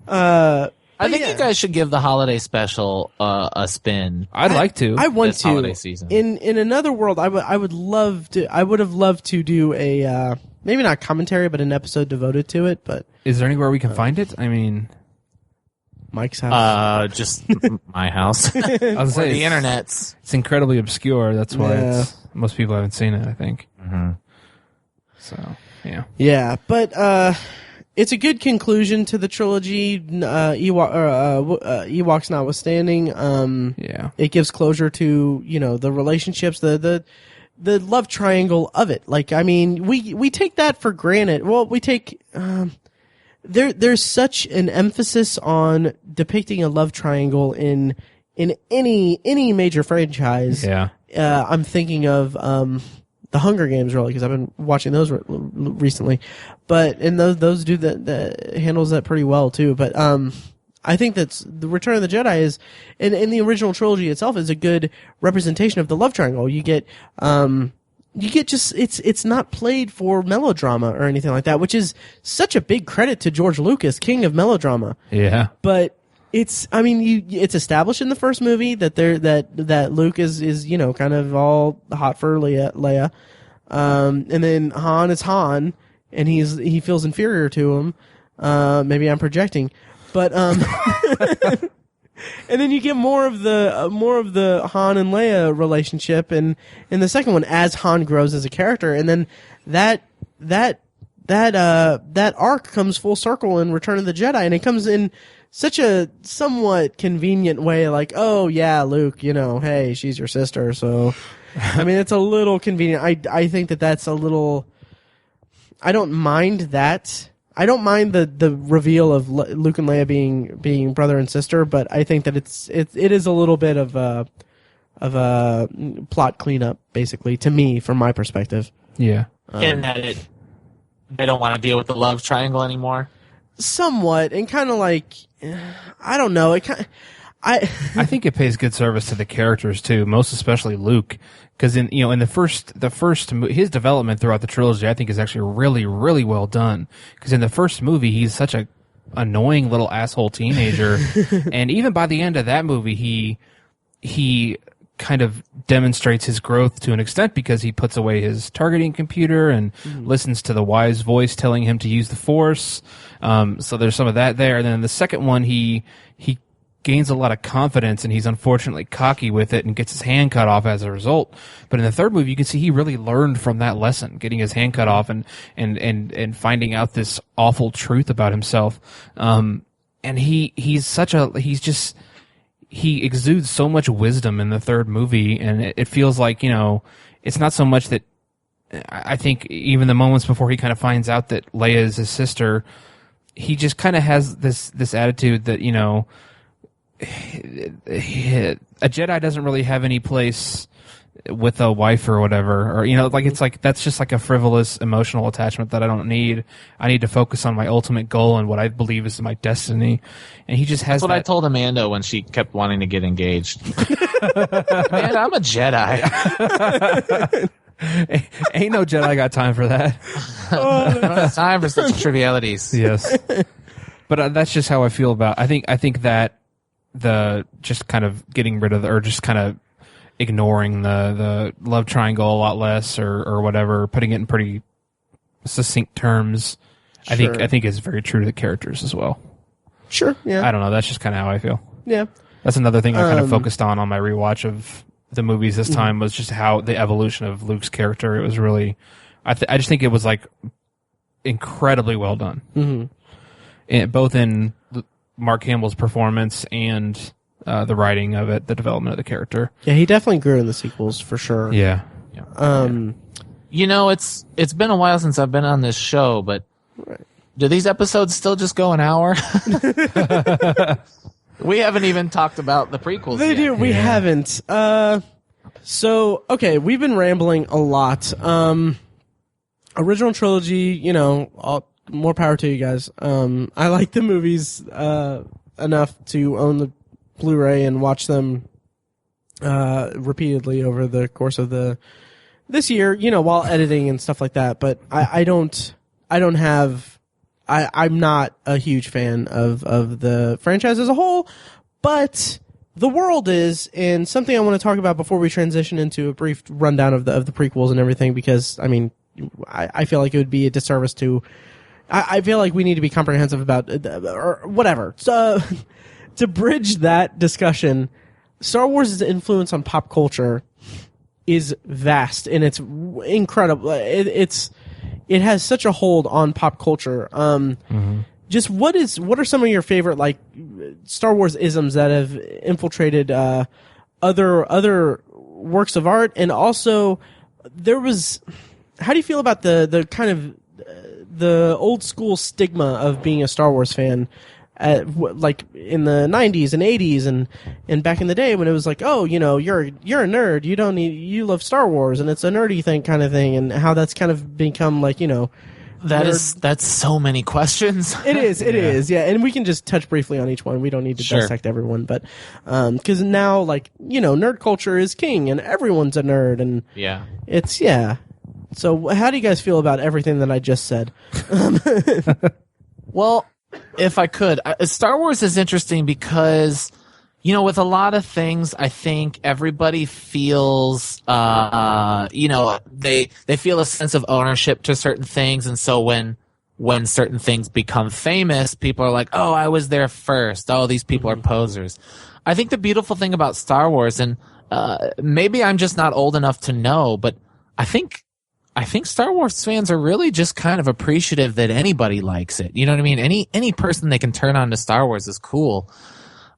[SPEAKER 3] I think you guys should give the holiday special a spin.
[SPEAKER 2] I'd like to.
[SPEAKER 1] I want
[SPEAKER 3] this
[SPEAKER 1] to.
[SPEAKER 3] holiday season.
[SPEAKER 1] In another world, I would love to. I would have loved to do a maybe not commentary, but an episode devoted to it. But
[SPEAKER 2] Is there anywhere we can find it? I mean,
[SPEAKER 1] Mike's house.
[SPEAKER 3] Just my house.
[SPEAKER 2] I was
[SPEAKER 3] Or
[SPEAKER 2] saying
[SPEAKER 3] the internet's.
[SPEAKER 2] it's incredibly obscure. That's why
[SPEAKER 1] Yeah.
[SPEAKER 2] most people haven't seen it, I think.
[SPEAKER 3] Mm-hmm.
[SPEAKER 2] So, yeah.
[SPEAKER 1] Yeah, but it's a good conclusion to the trilogy. Ewoks notwithstanding,
[SPEAKER 2] Yeah.
[SPEAKER 1] it gives closure to the relationships, the love triangle of it. Like, I mean, we take that for granted. Well, we take there's such an emphasis on depicting a love triangle in any major franchise.
[SPEAKER 2] Yeah.
[SPEAKER 1] I'm thinking of the Hunger Games, really, because I've been watching those recently. But and those do that handles that pretty well too. But I think that's the Return of the Jedi is, in the original trilogy itself, is a good representation of the love triangle. You get just it's not played for melodrama or anything like that, which is such a big credit to George Lucas, king of melodrama.
[SPEAKER 2] Yeah.
[SPEAKER 1] But it's it's established in the first movie that Luke is kind of all hot for Leia, and then Han is Han, and he feels inferior to him. Maybe I'm projecting, but and then you get more of the Han and Leia relationship, and in the second one as Han grows as a character, and then that arc comes full circle in Return of the Jedi, and it comes in such a somewhat convenient way, like, oh yeah, Luke, hey, she's your sister, so I mean, it's a little convenient. I think that's a little. I don't mind that. I don't mind the reveal of Luke and Leia being brother and sister, but I think that it is a little bit of a plot cleanup, basically, to me, from my perspective.
[SPEAKER 2] Yeah.
[SPEAKER 3] In that they don't want to deal with the love triangle anymore.
[SPEAKER 1] Somewhat, and kind of like, I don't know. I
[SPEAKER 2] think it pays good service to the characters too, most especially Luke, because in the first his development throughout the trilogy, I think, is actually really, really well done. Because in the first movie, he's such a annoying little asshole teenager, and even by the end of that movie, he kind of demonstrates his growth to an extent, because he puts away his targeting computer and listens to the wise voice telling him to use the Force. So there's some of that there. And then in the second one, he gains a lot of confidence, and he's unfortunately cocky with it and gets his hand cut off as a result. But in the third movie, you can see he really learned from that lesson, getting his hand cut off and finding out this awful truth about himself. And he exudes so much wisdom in the third movie, and it feels like, it's not so much that I think even the moments before he kind of finds out that Leia is his sister, he just kind of has this attitude that, a Jedi doesn't really have any place with a wife or whatever, or it's like that's just like a frivolous emotional attachment that I don't need. I need to focus on my ultimate goal and what I believe is my destiny. And he just has.
[SPEAKER 3] That's what I told Amanda when she kept wanting to get engaged. Man, I'm a Jedi.
[SPEAKER 2] Ain't no Jedi got time for that.
[SPEAKER 3] I don't have time for such trivialities.
[SPEAKER 2] Yes, but that's just how I feel about. I think that the just kind of getting rid of or just kind of ignoring the love triangle a lot less or whatever, putting it in pretty succinct terms. Sure. I think is very true to the characters as well.
[SPEAKER 1] Sure. Yeah.
[SPEAKER 2] I don't know. That's just kind of how I feel.
[SPEAKER 1] Yeah.
[SPEAKER 2] That's another thing I kind of focused on my rewatch of the movies this time was just how the evolution of Luke's character. It was really, I just think it was like incredibly well done. Mm-hmm. Both in Mark Hamill's performance and the writing of it, the development of the character.
[SPEAKER 1] Yeah, he definitely grew in the sequels for sure.
[SPEAKER 2] Yeah.
[SPEAKER 3] It's been a while since I've been on this show, but do these episodes still just go an hour? We haven't even talked about the prequels
[SPEAKER 1] They
[SPEAKER 3] yet.
[SPEAKER 1] do. We haven't. So, okay, we've been rambling a lot. Original trilogy, more power to you guys. I like the movies enough to own the Blu-ray and watch them repeatedly over the course of this year, while editing and stuff like that. But I'm not a huge fan of the franchise as a whole, but the world is, and something I want to talk about before we transition into a brief rundown of the prequels and everything, because I feel like it would be a disservice to. I feel like we need to be comprehensive about or whatever. So to bridge that discussion, Star Wars' influence on pop culture is vast and it's incredible. It has such a hold on pop culture. Just what are some of your favorite like Star Wars isms that have infiltrated other works of art, and also how do you feel about the kind of the old school stigma of being a Star Wars fan? Like in the 90s and 80s and back in the day when it was like, oh, you're a nerd, you love Star Wars and it's a nerdy thing kind of thing, and how that's kind of become like,
[SPEAKER 3] that's so many questions.
[SPEAKER 1] It is, yeah. And we can just touch briefly on each one. We don't need to dissect everyone, but because now, like, nerd culture is king and everyone's a nerd, and it's So how do you guys feel about everything that I just said?
[SPEAKER 3] Well, if I could, Star Wars is interesting because, with a lot of things, I think everybody feels, they feel a sense of ownership to certain things. And so when certain things become famous, people are like, oh, I was there first. Oh, these people are posers. I think the beautiful thing about Star Wars, and maybe I'm just not old enough to know, but I think Star Wars fans are really just kind of appreciative that anybody likes it. You know what I mean? Any person they can turn on to Star Wars is cool.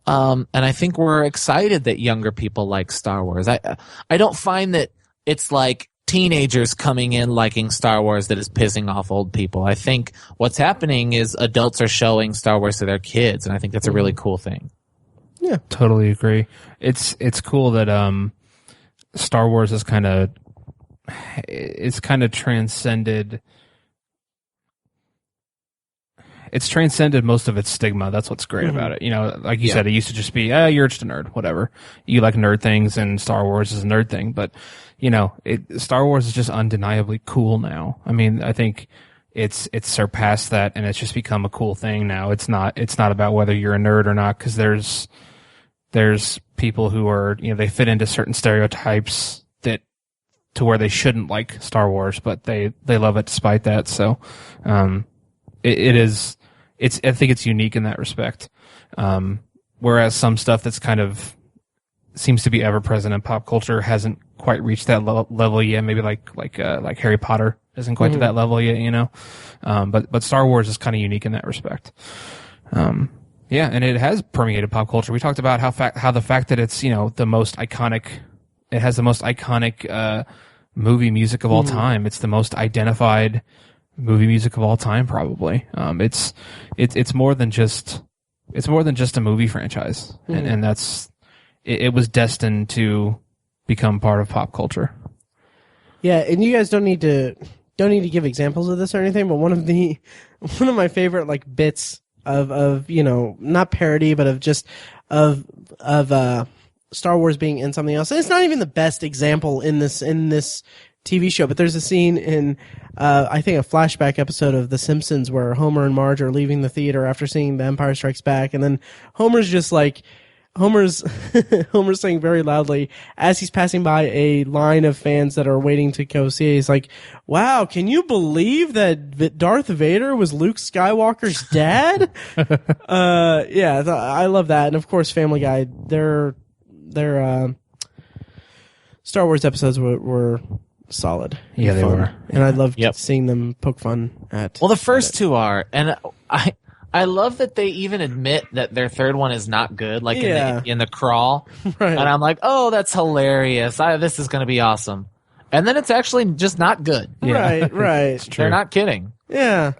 [SPEAKER 3] And I think we're excited that younger people like Star Wars. I don't find that it's like teenagers coming in liking Star Wars that is pissing off old people. I think what's happening is adults are showing Star Wars to their kids, and I think that's a really cool thing.
[SPEAKER 2] Yeah, totally agree. It's cool that Star Wars is kind of transcended. It's transcended most of its stigma. That's what's great about it. Like you said, it used to just be, you're just a nerd, whatever. You like nerd things, and Star Wars is a nerd thing. But, Star Wars is just undeniably cool now. I think it's surpassed that, and it's just become a cool thing now. It's not about whether you're a nerd or not, because there's people who are, they fit into certain stereotypes to where they shouldn't like Star Wars, but they love it despite that. So, I think it's unique in that respect. whereas some stuff that's kind of seems to be ever present in pop culture hasn't quite reached that level yet. Maybe like Harry Potter isn't quite to that level yet, you know. But Star Wars is kind of unique in that respect. Yeah, and it has permeated pop culture. We talked about how the fact that it's, you know, the most iconic. It has the most iconic movie music of all time. It's the most identified movie music of all time, probably. It's more than just a movie franchise, and that's. It was destined to become part of pop culture.
[SPEAKER 1] Yeah, and you guys don't need to give examples of this or anything, but one of my favorite like bits of you know, not parody, but of Star Wars being in something else. And it's not even the best example in this TV show, but there's a scene in I think a flashback episode of The Simpsons where Homer and Marge are leaving the theater after seeing The Empire Strikes Back, and then Homer's saying very loudly as he's passing by a line of fans that are waiting to go see it. He's like, "Wow, can you believe that Darth Vader was Luke Skywalker's dad?" Yeah, I love that. And of course, Family Guy, their Star Wars episodes were solid.
[SPEAKER 2] Yeah, they were.
[SPEAKER 1] And I loved seeing them poke fun at.
[SPEAKER 3] Well, the first two are, and I love that they even admit that their third one is not good, like in the crawl.
[SPEAKER 1] Right.
[SPEAKER 3] And I'm like, oh, that's hilarious. This is going to be awesome. And then it's actually just not good.
[SPEAKER 1] Yeah. Right.
[SPEAKER 2] It's true.
[SPEAKER 3] They're not kidding.
[SPEAKER 1] Yeah.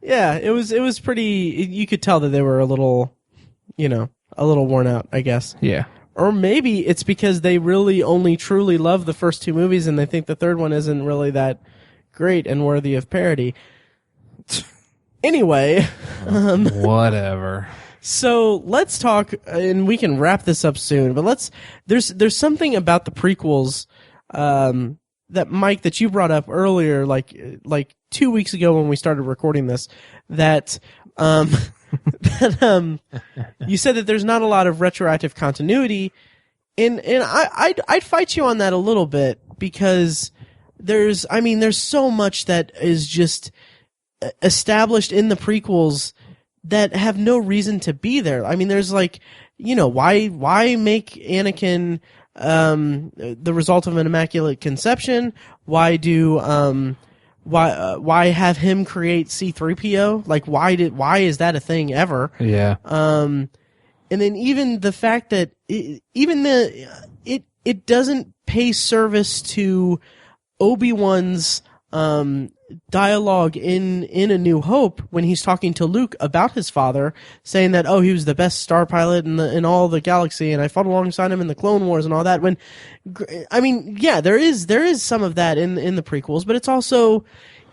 [SPEAKER 1] Yeah, it was pretty, you could tell that they were a little worn out, I guess.
[SPEAKER 2] Yeah.
[SPEAKER 1] Or maybe it's because they really only truly love the first two movies and they think the third one isn't really that great and worthy of parody. Anyway,
[SPEAKER 2] whatever.
[SPEAKER 1] So let's talk, and we can wrap this up soon. But there's something about the prequels that Mike, that you brought up earlier, like 2 weeks ago when we started recording this, that you said that there's not a lot of retroactive continuity, and I'd fight you on that a little bit, because there's so much that is just established in the prequels that have no reason to be there. I mean, there's like, you know, why make Anakin the result of an immaculate conception? Why have him create C-3PO? Like, why is that a thing ever?
[SPEAKER 2] Yeah.
[SPEAKER 1] And then even the fact that it doesn't pay service to Obi-Wan's dialogue in A New Hope when he's talking to Luke about his father, saying that, oh, he was the best star pilot in all the galaxy, and I fought alongside him in the Clone Wars and all that. When, I mean, yeah, there is some of that in the prequels, but it's also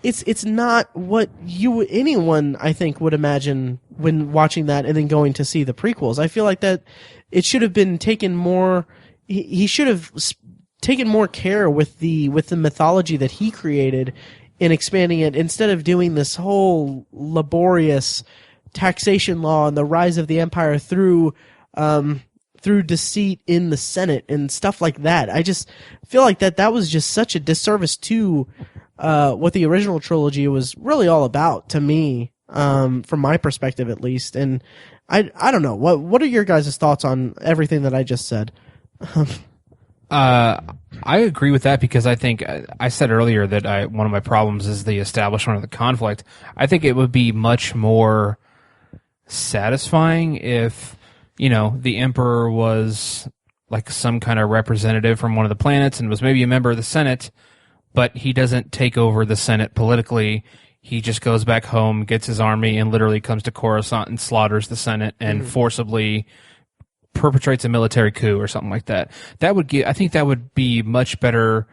[SPEAKER 1] it's not what anyone I think would imagine when watching that and then going to see the prequels. I feel like that it should have been taken more. He should have taken more care with the mythology that he created in expanding it, instead of doing this whole laborious taxation law and the rise of the empire through deceit in the Senate and stuff like that. I just feel like that was just such a disservice to what the original trilogy was really all about, to me, from my perspective at least. And I don't know, what are your guys' thoughts on everything that I just said?
[SPEAKER 2] I agree with that, because I think I said earlier that one of my problems is the establishment of the conflict. I think it would be much more satisfying if, you know, the Emperor was like some kind of representative from one of the planets and was maybe a member of the Senate, but he doesn't take over the Senate politically. He just goes back home, gets his army, and literally comes to Coruscant and slaughters the Senate and forcibly perpetrates a military coup or something like that. I think that would be much better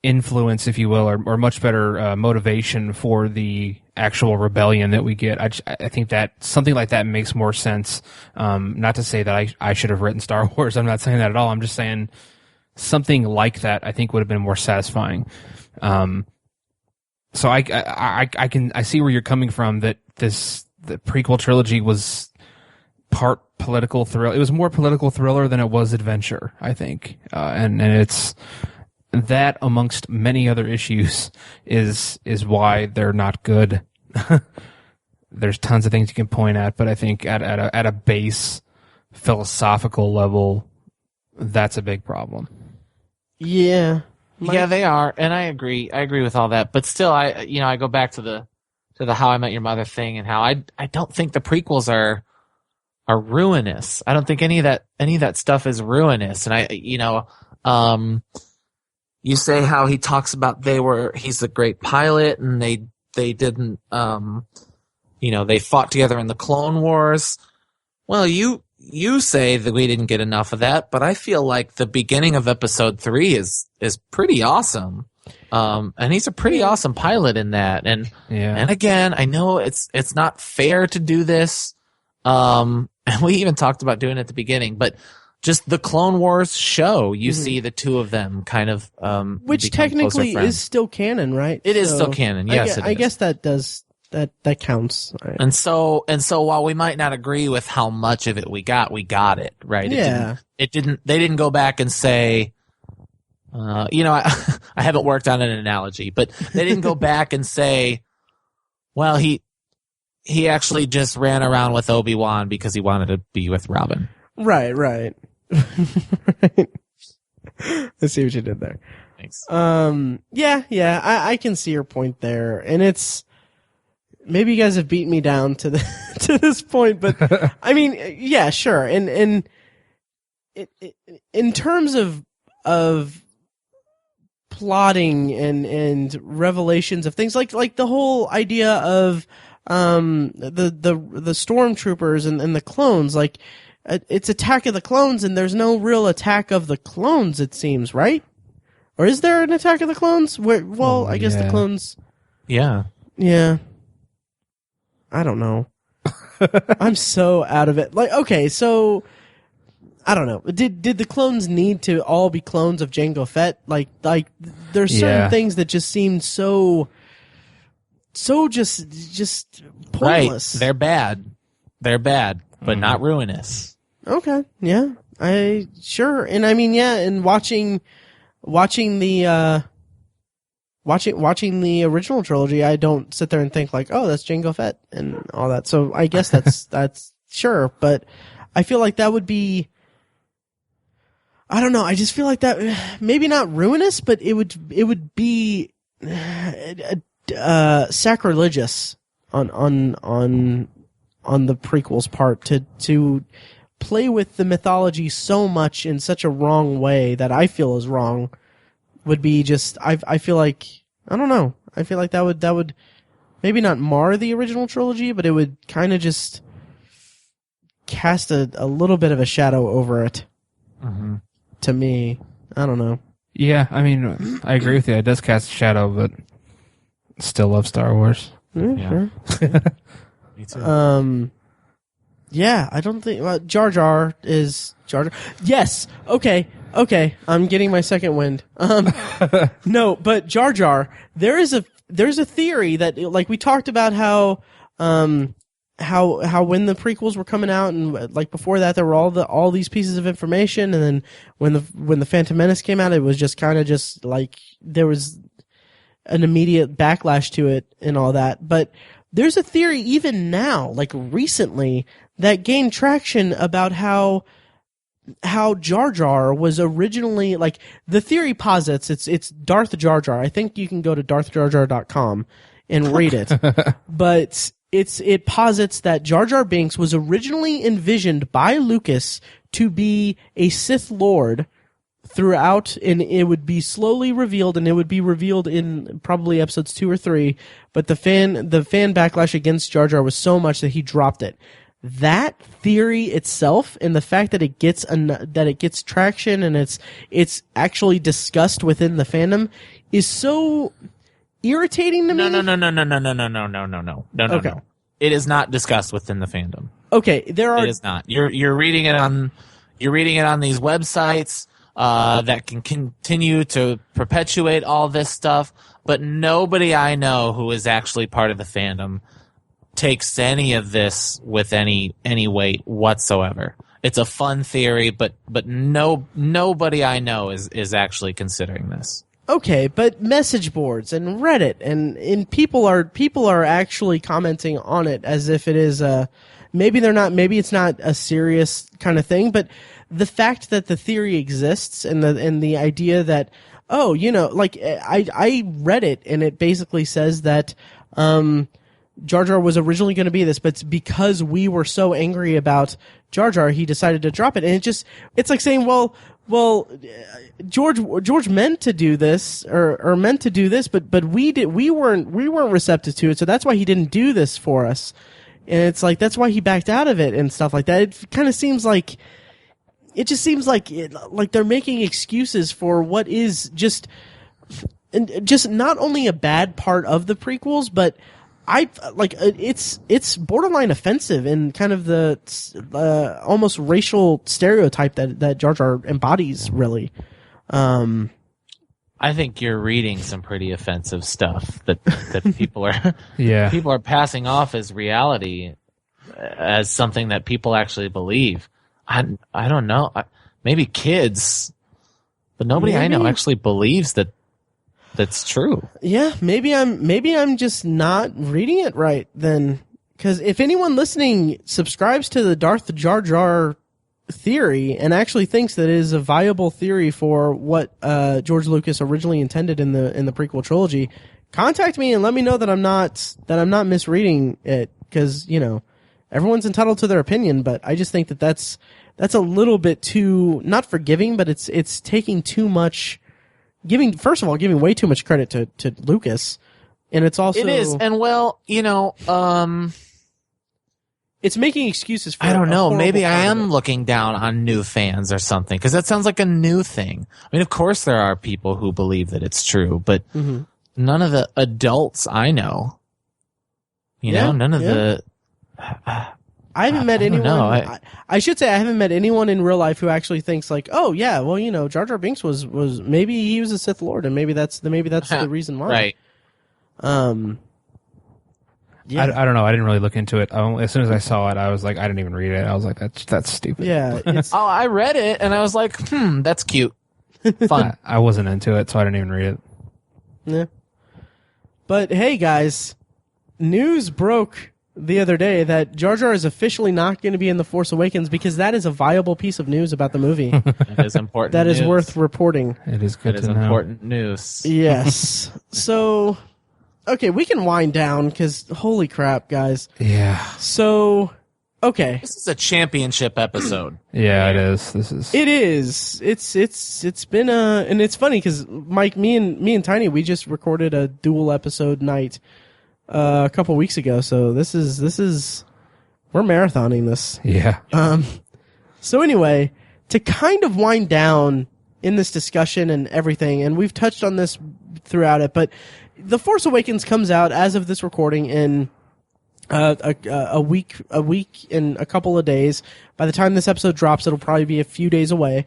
[SPEAKER 2] influence, if you will, or much better motivation for the actual rebellion that we get. I think that something like that makes more sense. Not to say that I should have written Star Wars. I'm not saying that at all. I'm just saying something like that I think would have been more satisfying. So I see where you're coming from, that the prequel trilogy was part political thriller. It was more political thriller than it was adventure, I think. And it's that, amongst many other issues, is why they're not good. There's tons of things you can point at, but I think at a base, philosophical level, that's a big problem.
[SPEAKER 1] Yeah.
[SPEAKER 3] Yeah, they are, and I agree. I agree with all that, but still, I go back to the How I Met Your Mother thing, and how I don't think the prequels are ruinous. I don't think any of that stuff is ruinous. And you say how he talks about he's a great pilot, and they didn't, they fought together in the Clone Wars. Well, you say that we didn't get enough of that, but I feel like the beginning of episode 3 is pretty awesome. And he's a pretty awesome pilot in that. And again, I know it's not fair to do this. And we even talked about doing it at the beginning, but just the Clone Wars show, you see the two of them kind of,
[SPEAKER 1] which technically is still canon, right?
[SPEAKER 3] It is still canon. Yes,
[SPEAKER 1] I guess that does. That counts. Right.
[SPEAKER 3] And so while we might not agree with how much of it we got it, right? They didn't go back and say, I haven't worked on an analogy, but they didn't go back and say, well, he actually just ran around with Obi-Wan because he wanted to be with Robin.
[SPEAKER 1] Right. Right. Let's see what you did there.
[SPEAKER 3] Thanks.
[SPEAKER 1] Yeah, I can see your point there, and it's, maybe you guys have beaten me down to this point, but I mean, yeah, sure. And in terms of plotting and revelations of things like the whole idea of the stormtroopers and the clones, like it's Attack of the Clones, and there's no real Attack of the Clones, it seems, right? Or is there an Attack of the Clones? I guess the clones.
[SPEAKER 3] Yeah.
[SPEAKER 1] Yeah. I don't know. I'm so out of it. Like, okay, so I don't know. Did the clones need to all be clones of Jango Fett? Like there's certain things that just seem so just pointless.
[SPEAKER 3] Right. They're bad, but not ruinous.
[SPEAKER 1] Okay. Yeah. Sure. And I mean, yeah, and watching the original trilogy, I don't sit there and think like, oh, that's Jango Fett and all that. So I guess that's sure, but I feel like that would be, I don't know. I just feel like that maybe not ruinous, but it would be sacrilegious on the prequels part to play with the mythology so much in such a wrong way that I feel is wrong. Would be just, I feel like, I don't know. I feel like that would maybe not mar the original trilogy, but it would kind of just cast a little bit of a shadow over it.
[SPEAKER 3] Mm-hmm.
[SPEAKER 1] To me. I don't know.
[SPEAKER 2] Yeah, I mean, I agree with you. It does cast a shadow, but still love Star Wars.
[SPEAKER 1] Yeah. Sure.
[SPEAKER 3] Me too.
[SPEAKER 1] Yeah, I don't think Jar Jar is Jar Jar. Yes. Okay. I'm getting my second wind. No, but Jar Jar. There's a theory that, like, we talked about how when the prequels were coming out and like before that there were all these pieces of information, and then when the Phantom Menace came out, it was just kind of just like there was an immediate backlash to it and all that. But there's a theory even now, like recently, that gained traction about how Jar Jar was originally, like, the theory posits it's Darth Jar Jar. I think you can go to darthjarjar.com and read it. But it posits that Jar Jar Binks was originally envisioned by Lucas to be a Sith Lord throughout, and it would be slowly revealed, and it would be revealed in probably episodes 2 or 3, but the fan backlash against Jar Jar was so much that he dropped it. That theory itself, and the fact that it gets traction and it's actually discussed within the fandom, is so irritating to me.
[SPEAKER 3] No.
[SPEAKER 1] Okay.
[SPEAKER 3] It is not discussed within the fandom.
[SPEAKER 1] Okay, there are.
[SPEAKER 3] It is not. You're reading it on these websites that can continue to perpetuate all this stuff, but nobody I know who is actually part of the fandom takes any of this with any weight whatsoever. It's a fun theory, but nobody I know is actually considering this.
[SPEAKER 1] Okay, but message boards and Reddit and people are actually commenting on it as if it is maybe they're not. Maybe it's not a serious kind of thing, but the fact that the theory exists and the idea that, oh, you know, like I read it and it basically says that Jar Jar was originally going to be this, but because we were so angry about Jar Jar, he decided to drop it. And it's like saying, well, George meant to do this or meant to do this, but we weren't receptive to it, so that's why he didn't do this for us. And it's like that's why he backed out of it and stuff like that. It kind of seems like like they're making excuses for what is just not only a bad part of the prequels, but it's borderline offensive and kind of the almost racial stereotype that Jar Jar embodies, really.
[SPEAKER 3] I think you're reading some pretty offensive stuff that people are
[SPEAKER 2] Yeah.
[SPEAKER 3] people are passing off as reality, as something that people actually believe. I don't know. Maybe kids, but nobody I know actually believes that's true.
[SPEAKER 1] Yeah, maybe I'm just not reading it right then. Because if anyone listening subscribes to the Darth Jar Jar theory and actually thinks that it is a viable theory for what George Lucas originally intended in the prequel trilogy, contact me and let me know that I'm not misreading it. Because you know, everyone's entitled to their opinion, but I just think that's a little bit too not forgiving, but it's taking too much. Giving way too much credit to Lucas, and it's also
[SPEAKER 3] It is, and well, you know,
[SPEAKER 1] it's making excuses for.
[SPEAKER 3] I don't know. Maybe I
[SPEAKER 1] part of
[SPEAKER 3] am
[SPEAKER 1] it.
[SPEAKER 3] looking down on new fans or something, because that sounds like a new thing. I mean, of course there are people who believe that it's true, but none of the adults I know, none of the.
[SPEAKER 1] I haven't met anyone.
[SPEAKER 3] know.
[SPEAKER 1] I should say I haven't met anyone in real life who actually thinks like, oh yeah, well you know, Jar Jar Binks was maybe he was a Sith Lord, and maybe that's the reason why.
[SPEAKER 3] Right.
[SPEAKER 1] Yeah.
[SPEAKER 2] I don't know. I didn't really look into it. As soon as I saw it, I was like, I didn't even read it. I was like, that's stupid.
[SPEAKER 1] Yeah. It's,
[SPEAKER 3] Oh, I read it and I was like, that's cute, fun.
[SPEAKER 2] I wasn't into it, so I didn't even read it.
[SPEAKER 1] yeah. But hey guys, news broke the other day that Jar Jar is officially not going to be in The Force Awakens, because that is a viable piece of news about the movie.
[SPEAKER 3] That is important.
[SPEAKER 1] That is
[SPEAKER 3] news.
[SPEAKER 1] worth reporting.
[SPEAKER 2] It is good
[SPEAKER 3] That
[SPEAKER 2] to
[SPEAKER 3] is
[SPEAKER 2] know.
[SPEAKER 3] important news.
[SPEAKER 1] Yes. So, okay, we can wind down because holy crap, guys.
[SPEAKER 2] Yeah.
[SPEAKER 1] So, okay.
[SPEAKER 3] This is a championship episode.
[SPEAKER 2] Yeah, it is. This is.
[SPEAKER 1] It is. It's been and it's funny because Mike, me and Tiny, we just recorded a dual episode night a couple weeks ago. So this is we're marathoning this.
[SPEAKER 2] Yeah.
[SPEAKER 1] So anyway, to kind of wind down in this discussion and everything, and we've touched on this throughout it, but The Force Awakens comes out as of this recording in a week and a couple of days. By the time this episode drops, it'll probably be a few days away.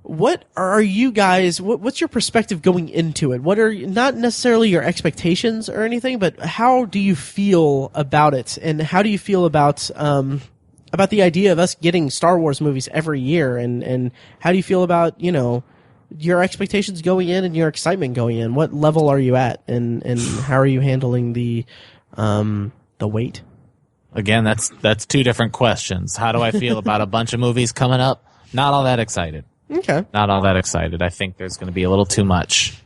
[SPEAKER 1] What are you guys? What's your perspective going into it? What are not necessarily your expectations or anything, but how do you feel about it, and how do you feel about the idea of us getting Star Wars movies every year, and how do you feel about your expectations going in and your excitement going in? What level are you at, and how are you handling the wait?
[SPEAKER 3] Again, that's two different questions. How do I feel about a bunch of movies coming up? Not all that excited.
[SPEAKER 1] Okay.
[SPEAKER 3] Not all that excited. I think there's going to be a little too much.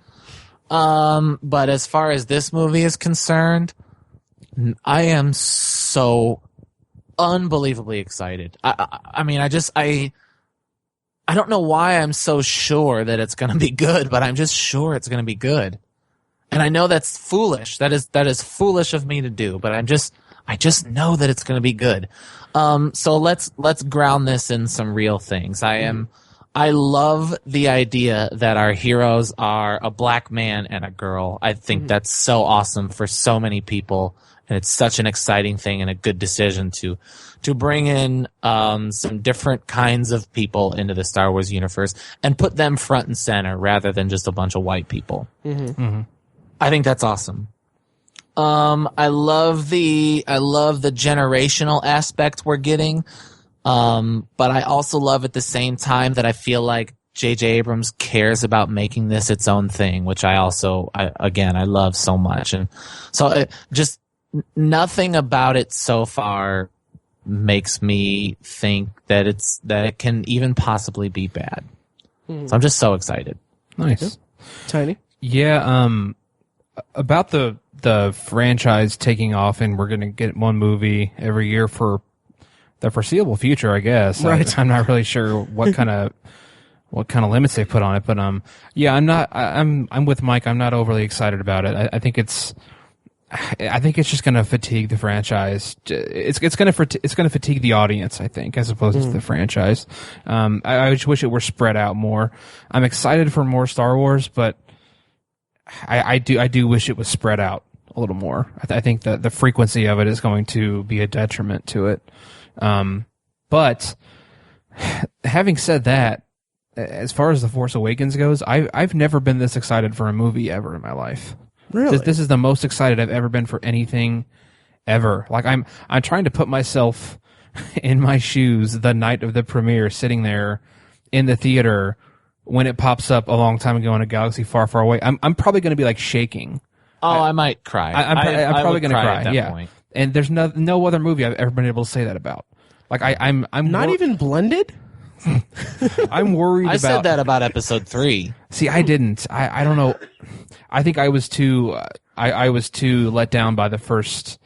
[SPEAKER 3] But as far as this movie is concerned, I am so unbelievably excited. I mean, I don't know why I'm so sure that it's going to be good, but I'm just sure it's going to be good. And I know that's foolish. That is foolish of me to do, but I just know that it's going to be good. So let's ground this in some real things. I love the idea that our heroes are a black man and a girl. I think that's so awesome for so many people, and it's such an exciting thing and a good decision to bring in some different kinds of people into the Star Wars universe and put them front and center rather than just a bunch of white people. I think that's awesome. I love the generational aspect we're getting. But I also love at the same time that I feel like J.J. Abrams cares about making this its own thing, which I love so much. And so nothing about it so far makes me think that it can even possibly be bad. So I'm just so excited.
[SPEAKER 2] Nice.
[SPEAKER 1] Tiny.
[SPEAKER 2] Yeah, about the franchise taking off, and we're going to get one movie every year for the foreseeable future, I guess.
[SPEAKER 1] Right.
[SPEAKER 2] I'm not really sure what kind of limits they put on it, but yeah, I'm with Mike. I'm not overly excited about it. I think it's just going to fatigue the franchise. It's going to fatigue the audience, I think, as opposed to the franchise. I just wish it were spread out more. I'm excited for more Star Wars, but I do wish it was spread out a little more. I think that the frequency of it is going to be a detriment to it. But having said that, as far as The Force Awakens goes, I've never been this excited for a movie ever in my life.
[SPEAKER 1] Really?
[SPEAKER 2] This is the most excited I've ever been for anything ever. Like I'm trying to put myself in my shoes the night of the premiere, sitting there in the theater when it pops up a long time ago in a galaxy far, far away. I'm probably going to be like shaking.
[SPEAKER 3] Oh, I might cry.
[SPEAKER 2] I'm probably going to cry.
[SPEAKER 3] at that
[SPEAKER 2] Yeah.
[SPEAKER 3] point.
[SPEAKER 2] And there's no other movie I've ever been able to say that about. Like I'm
[SPEAKER 1] Not even Blended?
[SPEAKER 2] I'm worried
[SPEAKER 3] I
[SPEAKER 2] about.
[SPEAKER 3] said that about episode 3.
[SPEAKER 2] See, I didn't. I don't know. I think I was too. I was too let down by the first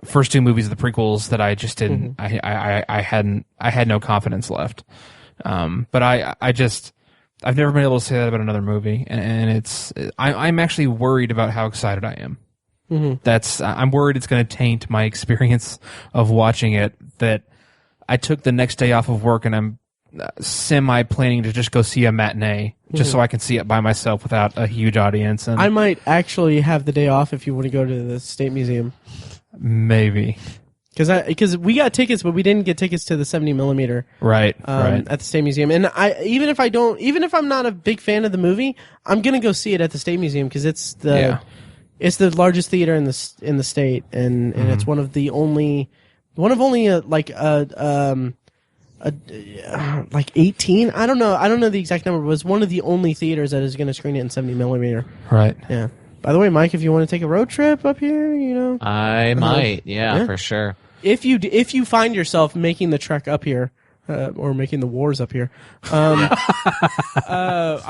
[SPEAKER 2] two movies of the prequels that I just didn't. I had no confidence left. But I've never been able to say that about another movie, and I'm actually worried about how excited I am. I'm worried it's going to taint my experience of watching it. That I took the next day off of work and I'm semi-planning to just go see a matinee just so I can see it by myself without a huge audience. And
[SPEAKER 1] I might actually have the day off if you want to go to the State Museum.
[SPEAKER 2] Maybe.
[SPEAKER 1] Because we got tickets, but we didn't get tickets to the 70 millimeter.
[SPEAKER 2] Right.
[SPEAKER 1] At the State Museum. And even if I'm not a big fan of the movie, I'm going to go see it at the State Museum because it's the largest theater in the state. And it's one of only like 18. I don't know the exact number, but it's one of the only theaters that is going to screen it in 70 millimeter.
[SPEAKER 2] Right.
[SPEAKER 1] Yeah. By the way, Mike, if you want to take a road trip up here,
[SPEAKER 3] I might. Yeah, for sure.
[SPEAKER 1] If you find yourself making the trek up here, or making the wars up here, I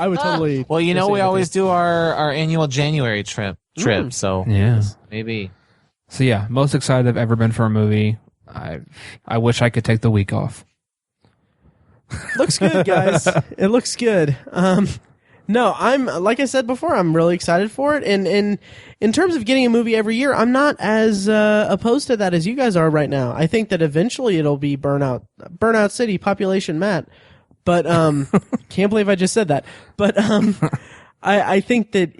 [SPEAKER 1] would totally.
[SPEAKER 3] Well, we always do our annual January trip. So
[SPEAKER 2] Yeah.
[SPEAKER 3] maybe.
[SPEAKER 2] So yeah, most excited I've ever been for a movie. I wish I could take the week off.
[SPEAKER 1] Looks good, guys. It looks good. No, I'm like I said before, I'm really excited for it. And in terms of getting a movie every year, I'm not as opposed to that as you guys are right now. I think that eventually it'll be Burnout City, Population Matt. But can't believe I just said that. But I think that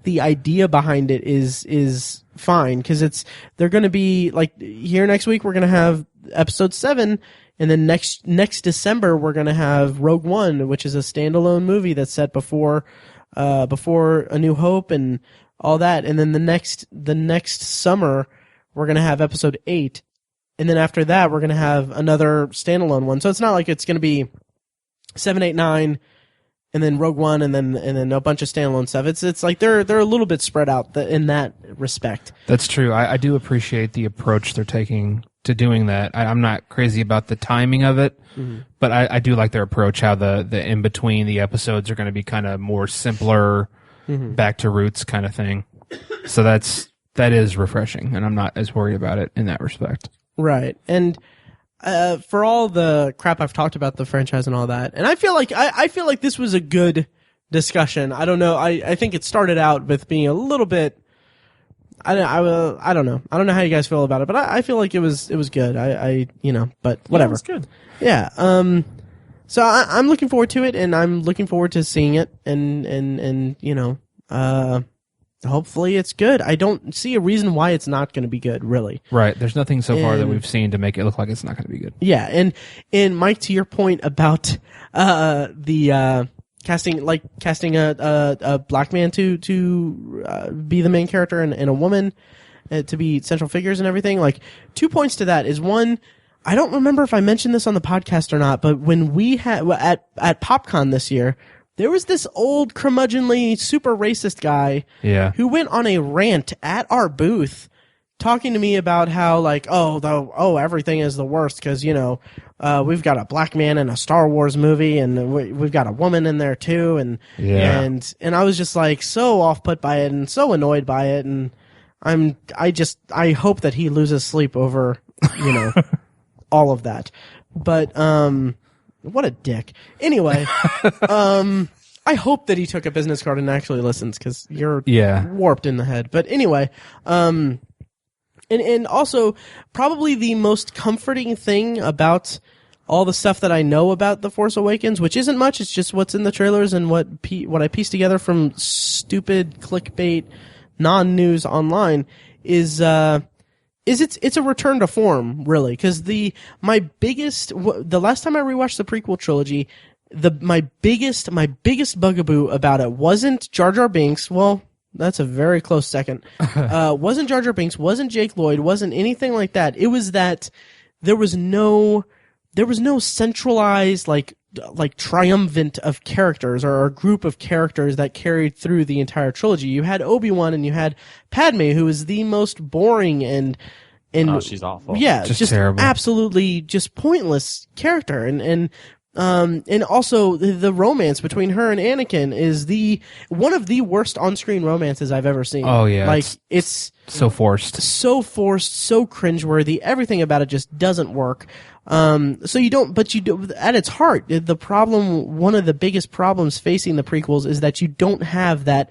[SPEAKER 1] the idea behind it is fine because they're going to be like here next week we're going to have episode 7. And then next December we're gonna have Rogue One, which is a standalone movie that's set before A New Hope and all that. And then the next summer we're gonna have episode 8, and then after that we're gonna have another standalone one. So it's not like it's gonna be 7, 8, 9, and then Rogue One, and then a bunch of standalone stuff. It's like they're a little bit spread out in that respect.
[SPEAKER 2] That's true. I do appreciate the approach they're taking to doing that. I'm not crazy about the timing of it, but I do like their approach, how the in between the episodes are going to be kind of more simpler, back to roots kind of thing. So that is refreshing, and I'm not as worried about it in that respect.
[SPEAKER 1] Right. And for all the crap I've talked about the franchise and all that, and I feel like this was a good discussion. I don't know. I think it started out with being a little bit. I don't know. I don't know how you guys feel about it, but I feel like it was good. But whatever.
[SPEAKER 3] Yeah, it was good.
[SPEAKER 1] Yeah. So I'm looking forward to it, and I'm looking forward to seeing it, and hopefully it's good. I don't see a reason why it's not going to be good, really.
[SPEAKER 2] Right. There's nothing so far that we've seen to make it look like it's not going to be good.
[SPEAKER 1] Yeah, and Mike, to your point about the casting a black man to be the main character and a woman to be central figures and everything. Like 2 points to that is one. I don't remember if I mentioned this on the podcast or not, but when we had at PopCon this year, there was this old curmudgeonly super racist guy
[SPEAKER 2] Yeah.
[SPEAKER 1] who went on a rant at our booth talking to me about how like everything is the worst because we've got a black man in a Star Wars movie and we've got a woman in there too and I was just like so off put by it and so annoyed by it and I hope that he loses sleep over all of that, but what a dick. Anyway, I hope that he took a business card and actually listens because you're warped in the head. But anyway, and also probably the most comforting thing about all the stuff that I know about The Force Awakens, which isn't much, it's just what's in the trailers and what I pieced together from stupid clickbait non-news online is it's a return to form, really, because the last time I rewatched the prequel trilogy, my biggest bugaboo about it wasn't Jar Jar Binks. Well, that's a very close second. Wasn't Jar Jar Binks, wasn't Jake Lloyd, wasn't anything like that. It was that there was no centralized like triumvirate of characters or a group of characters that carried through the entire trilogy. You had Obi-Wan and you had Padme, who is the most boring and
[SPEAKER 3] she's awful.
[SPEAKER 1] Yeah, just
[SPEAKER 2] terrible.
[SPEAKER 1] Absolutely just pointless character. And also the romance between her and Anakin is one of the worst on-screen romances I've ever seen.
[SPEAKER 2] Oh yeah.
[SPEAKER 1] Like it's
[SPEAKER 2] so forced,
[SPEAKER 1] so cringeworthy. Everything about it just doesn't work. So you do, at its heart, one of the biggest problems facing the prequels is that you don't have that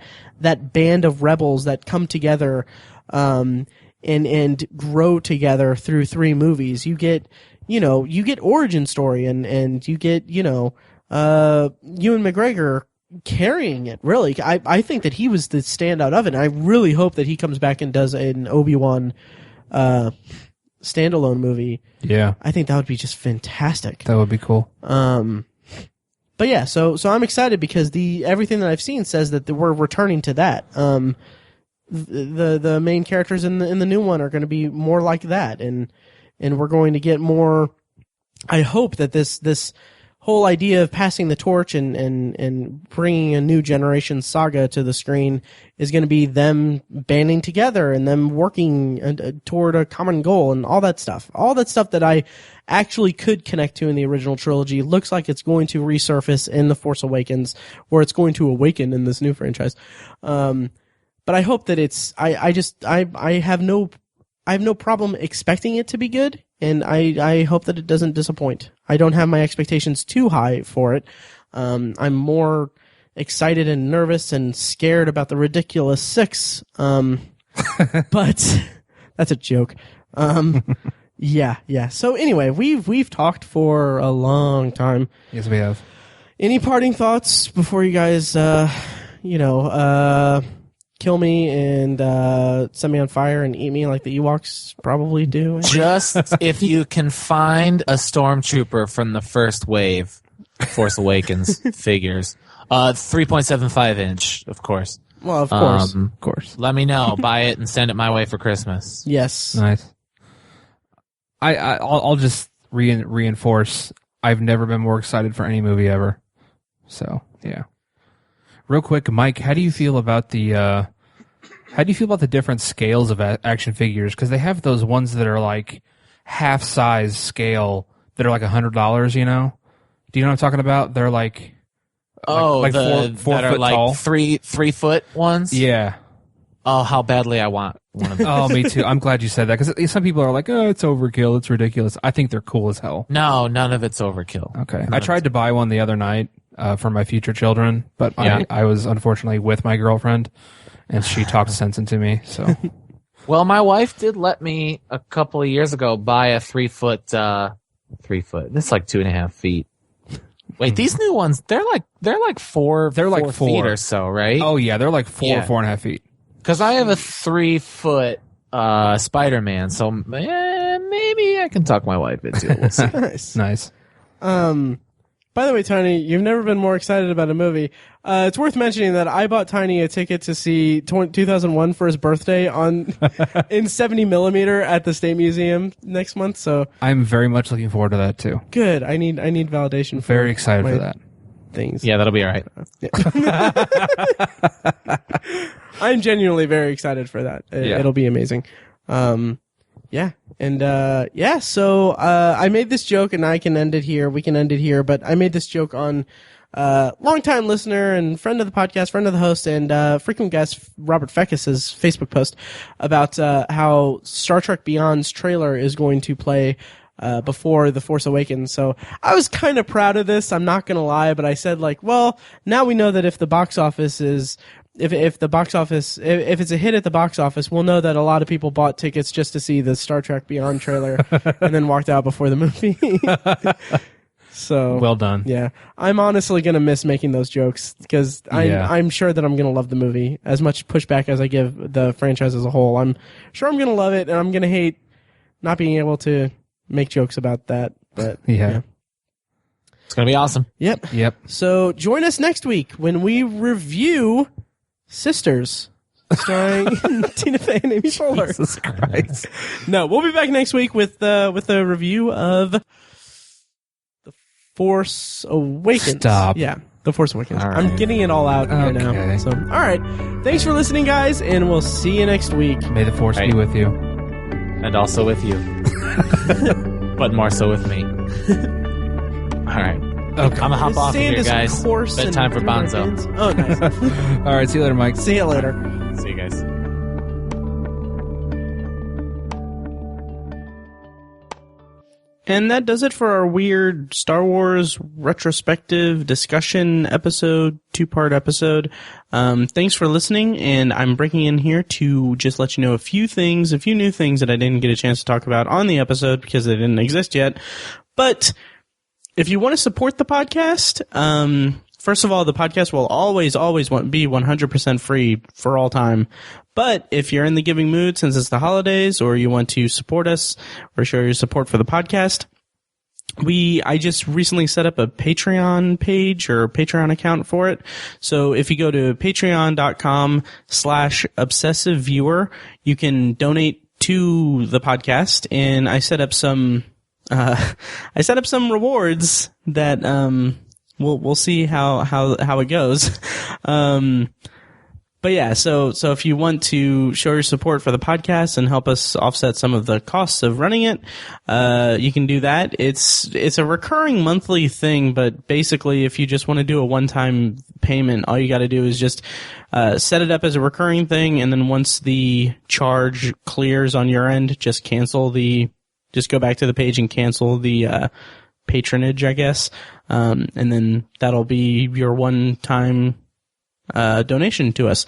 [SPEAKER 1] band of rebels that come together, and grow together through 3 movies. You get origin story and you get, Ewan McGregor carrying it, really. I think that he was the standout of it. And I really hope that he comes back and does an Obi-Wan, standalone movie.
[SPEAKER 2] Yeah.
[SPEAKER 1] I think that would be just fantastic.
[SPEAKER 2] That would be cool.
[SPEAKER 1] But yeah, so I'm excited because everything that I've seen says that we're returning to that. The main characters in the new one are going to be more like that, and we're going to get more. I hope that this whole idea of passing the torch and bringing a new generation Saga to the screen is going to be them banding together and them working toward a common goal and all that stuff. All that stuff that I actually could connect to in the original trilogy looks like it's going to resurface in The Force Awakens, or it's going to awaken in this new franchise. But I hope that I have no problem expecting it to be good, and I hope that it doesn't disappoint. I don't have my expectations too high for it. I'm more excited and nervous and scared about the ridiculous 6. But that's a joke. Yeah. So anyway, we've talked for a long time.
[SPEAKER 2] Yes, we have.
[SPEAKER 1] Any parting thoughts before you guys, kill me and set me on fire and eat me like the Ewoks probably do?
[SPEAKER 3] Just if you can find a stormtrooper from the first wave, Force Awakens figures, 3.75 inch, of course.
[SPEAKER 1] Well, of course.
[SPEAKER 3] Let me know. Buy it and send it my way for Christmas.
[SPEAKER 1] Yes.
[SPEAKER 2] Nice. I'll just reinforce. I've never been more excited for any movie ever. So yeah. Real quick, Mike, how do you feel about the different scales of action figures? Because they have those ones that are like half size scale that are like $100. You know? Do you know what I'm talking about? They're like four
[SPEAKER 3] that
[SPEAKER 2] foot
[SPEAKER 3] are like
[SPEAKER 2] tall.
[SPEAKER 3] 3 foot ones.
[SPEAKER 2] Yeah.
[SPEAKER 3] Oh, how badly I want one of those.
[SPEAKER 2] Oh, me too. I'm glad you said that because some people are like, "Oh, it's overkill. It's ridiculous." I think they're cool as hell.
[SPEAKER 3] No, none of it's overkill.
[SPEAKER 2] Okay, I tried to buy one the other night for my future children, but I was unfortunately with my girlfriend, and she talked sense into me. So,
[SPEAKER 3] well, my wife did let me a couple of years ago buy a 3 foot. This is like 2.5 feet. Wait, these new ones, they're like 4 feet or so, right?
[SPEAKER 2] Oh yeah, they're like 4.5 feet.
[SPEAKER 3] Because I have a 3 foot Spider-Man, so maybe I can talk my wife into it. We'll see.
[SPEAKER 2] Nice.
[SPEAKER 1] By the way, Tiny, you've never been more excited about a movie. It's worth mentioning that I bought Tiny a ticket to see 2001 for his birthday in 70 millimeter at the State Museum next month. So
[SPEAKER 2] I'm very much looking forward to that too.
[SPEAKER 1] Good. I need validation.
[SPEAKER 2] Very excited for that.
[SPEAKER 1] Things.
[SPEAKER 3] Yeah, that'll be all right.
[SPEAKER 1] I'm genuinely very excited for that. It'll be amazing. Yeah. And, so, I made this joke and I can end it here. We can end it here, but I made this joke on, longtime listener and friend of the podcast, friend of the host, and, frequent guest Robert Feckis's Facebook post about, how Star Trek Beyond's trailer is going to play, before The Force Awakens. So I was kind of proud of this. I'm not going to lie, but I said like, well, now we know that if the box office is, if it's a hit at the box office, we'll know that a lot of people bought tickets just to see the Star Trek Beyond trailer and then walked out before the movie. So
[SPEAKER 2] well done.
[SPEAKER 1] Yeah. I'm honestly going to miss making those jokes because I'm sure that I'm going to love the movie as much pushback as I give the franchise as a whole. I'm sure I'm going to love it and I'm going to hate not being able to make jokes about that, but yeah.
[SPEAKER 3] It's gonna be awesome.
[SPEAKER 1] Yep. So join us next week when we review Sisters, starring Tina Fey and Amy Poehler.
[SPEAKER 2] Jesus Christ!
[SPEAKER 1] No, we'll be back next week with a review of The Force Awakens.
[SPEAKER 2] Stop.
[SPEAKER 1] Yeah, The Force Awakens.
[SPEAKER 3] All right.
[SPEAKER 1] I'm getting it all out here now. So, all right. Thanks for listening, guys, and we'll see you next week.
[SPEAKER 2] May the Force be with you.
[SPEAKER 3] And also with you. But more so with me. All right.
[SPEAKER 2] Okay.
[SPEAKER 3] I'm gonna hop off of here, guys. Bedtime for Bonzo.
[SPEAKER 1] Oh, nice.
[SPEAKER 2] All right. See you later, Mike.
[SPEAKER 1] See you later.
[SPEAKER 3] See you guys.
[SPEAKER 1] And that does it for our weird Star Wars retrospective discussion episode, 2-part episode. Thanks for listening, and I'm breaking in here to just let you know a few new things that I didn't get a chance to talk about on the episode because they didn't exist yet. But if you want to support the podcast, first of all, the podcast will always be 100% free for all time. But if you're in the giving mood since it's the holidays or you want to support us or show your support for the podcast, I just recently set up a Patreon page or Patreon account for it. So if you go to patreon.com/obsessiveviewer, you can donate to the podcast, and I set up some rewards that, we'll see how it goes. But yeah, so if you want to show your support for the podcast and help us offset some of the costs of running it, you can do that. It's a recurring monthly thing, but basically if you just want to do a one-time payment, all you got to do is just set it up as a recurring thing, and then once the charge clears on your end, just go back to the page and cancel the patronage, I guess. And then that'll be your one-time donation to us.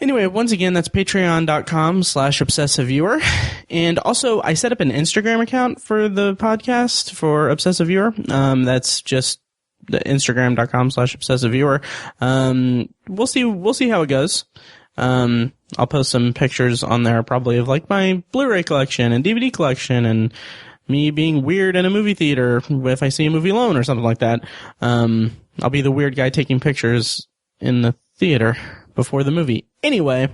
[SPEAKER 1] Anyway, once again, that's patreon.com/obsessiveviewer. And also, I set up an Instagram account for the podcast for Obsessive Viewer. That's just the Instagram.com/obsessiveviewer. We'll see how it goes. I'll post some pictures on there probably of like my Blu-ray collection and DVD collection and me being weird in a movie theater if I see a movie alone or something like that. I'll be the weird guy taking pictures in the theater before the movie. Anyway,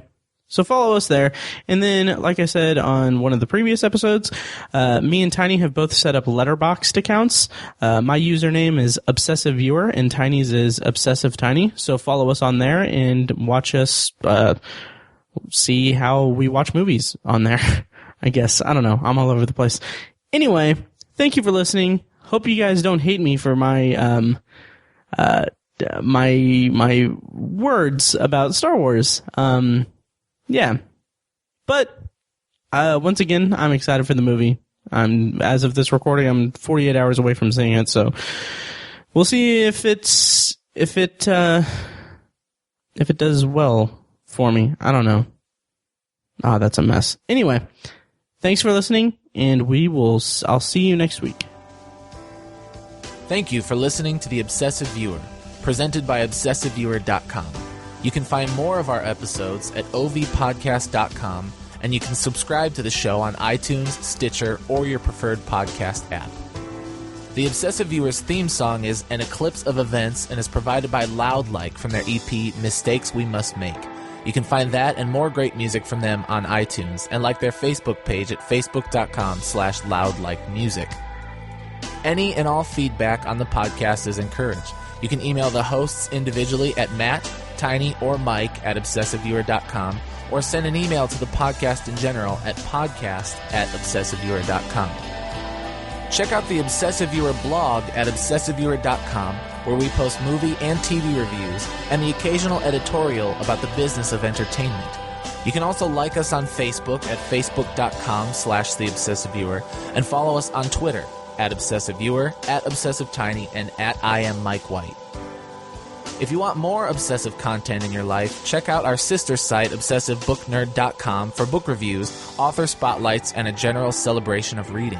[SPEAKER 1] so follow us there. And then, like I said on one of the previous episodes, me and Tiny have both set up Letterboxd accounts. My username is Obsessive Viewer and Tiny's is Obsessive Tiny. So follow us on there and watch us, see how we watch movies on there. I guess. I don't know. I'm all over the place. Anyway, thank you for listening. Hope you guys don't hate me for my, my words about Star Wars. Yeah. But, once again, I'm excited for the movie. As of this recording, I'm 48 hours away from seeing it, so we'll see if it does well for me. I don't know. That's a mess. Anyway, thanks for listening, and I'll see you next week.
[SPEAKER 3] Thank you for listening to The Obsessive Viewer, presented by ObsessiveViewer.com. You can find more of our episodes at ovpodcast.com, and you can subscribe to the show on iTunes, Stitcher, or your preferred podcast app. The Obsessive Viewer's theme song is An Eclipse of Events and is provided by Loudlike from their EP Mistakes We Must Make. You can find that and more great music from them on iTunes, and like their Facebook page at facebook.com/loudlikemusic. Any and all feedback on the podcast is encouraged. You can email the hosts individually at Matt, Tiny, or Mike at ObsessiveViewer.com, or send an email to the podcast in general at podcast@obsessiveviewer.com. Check out the Obsessive Viewer blog at obsessiveviewer.com, where we post movie and TV reviews and the occasional editorial about the business of entertainment. You can also like us on Facebook at facebook.com/theobsessiveviewer and follow us on Twitter at obsessiveviewer, at obsessivetiny, and at IamMikeWhite. If you want more obsessive content in your life, check out our sister site, obsessivebooknerd.com, for book reviews, author spotlights, and a general celebration of reading.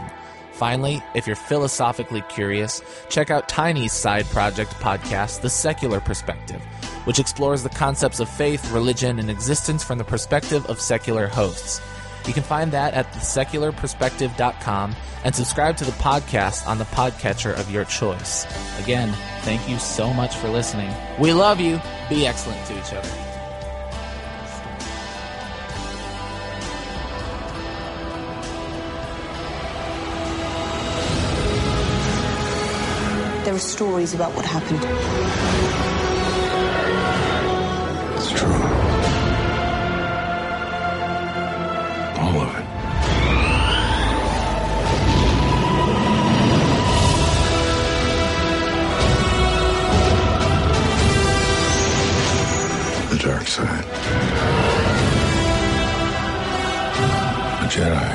[SPEAKER 3] Finally, if you're philosophically curious, check out Tiny's side project podcast, The Secular Perspective, which explores the concepts of faith, religion, and existence from the perspective of secular hosts. You can find that at thesecularperspective.com and subscribe to the podcast on the podcatcher of your choice. Again, thank you so much for listening. We love you. Be excellent to each other.
[SPEAKER 4] There are stories about what happened.
[SPEAKER 5] It's true. All of it. The dark side. A Jedi.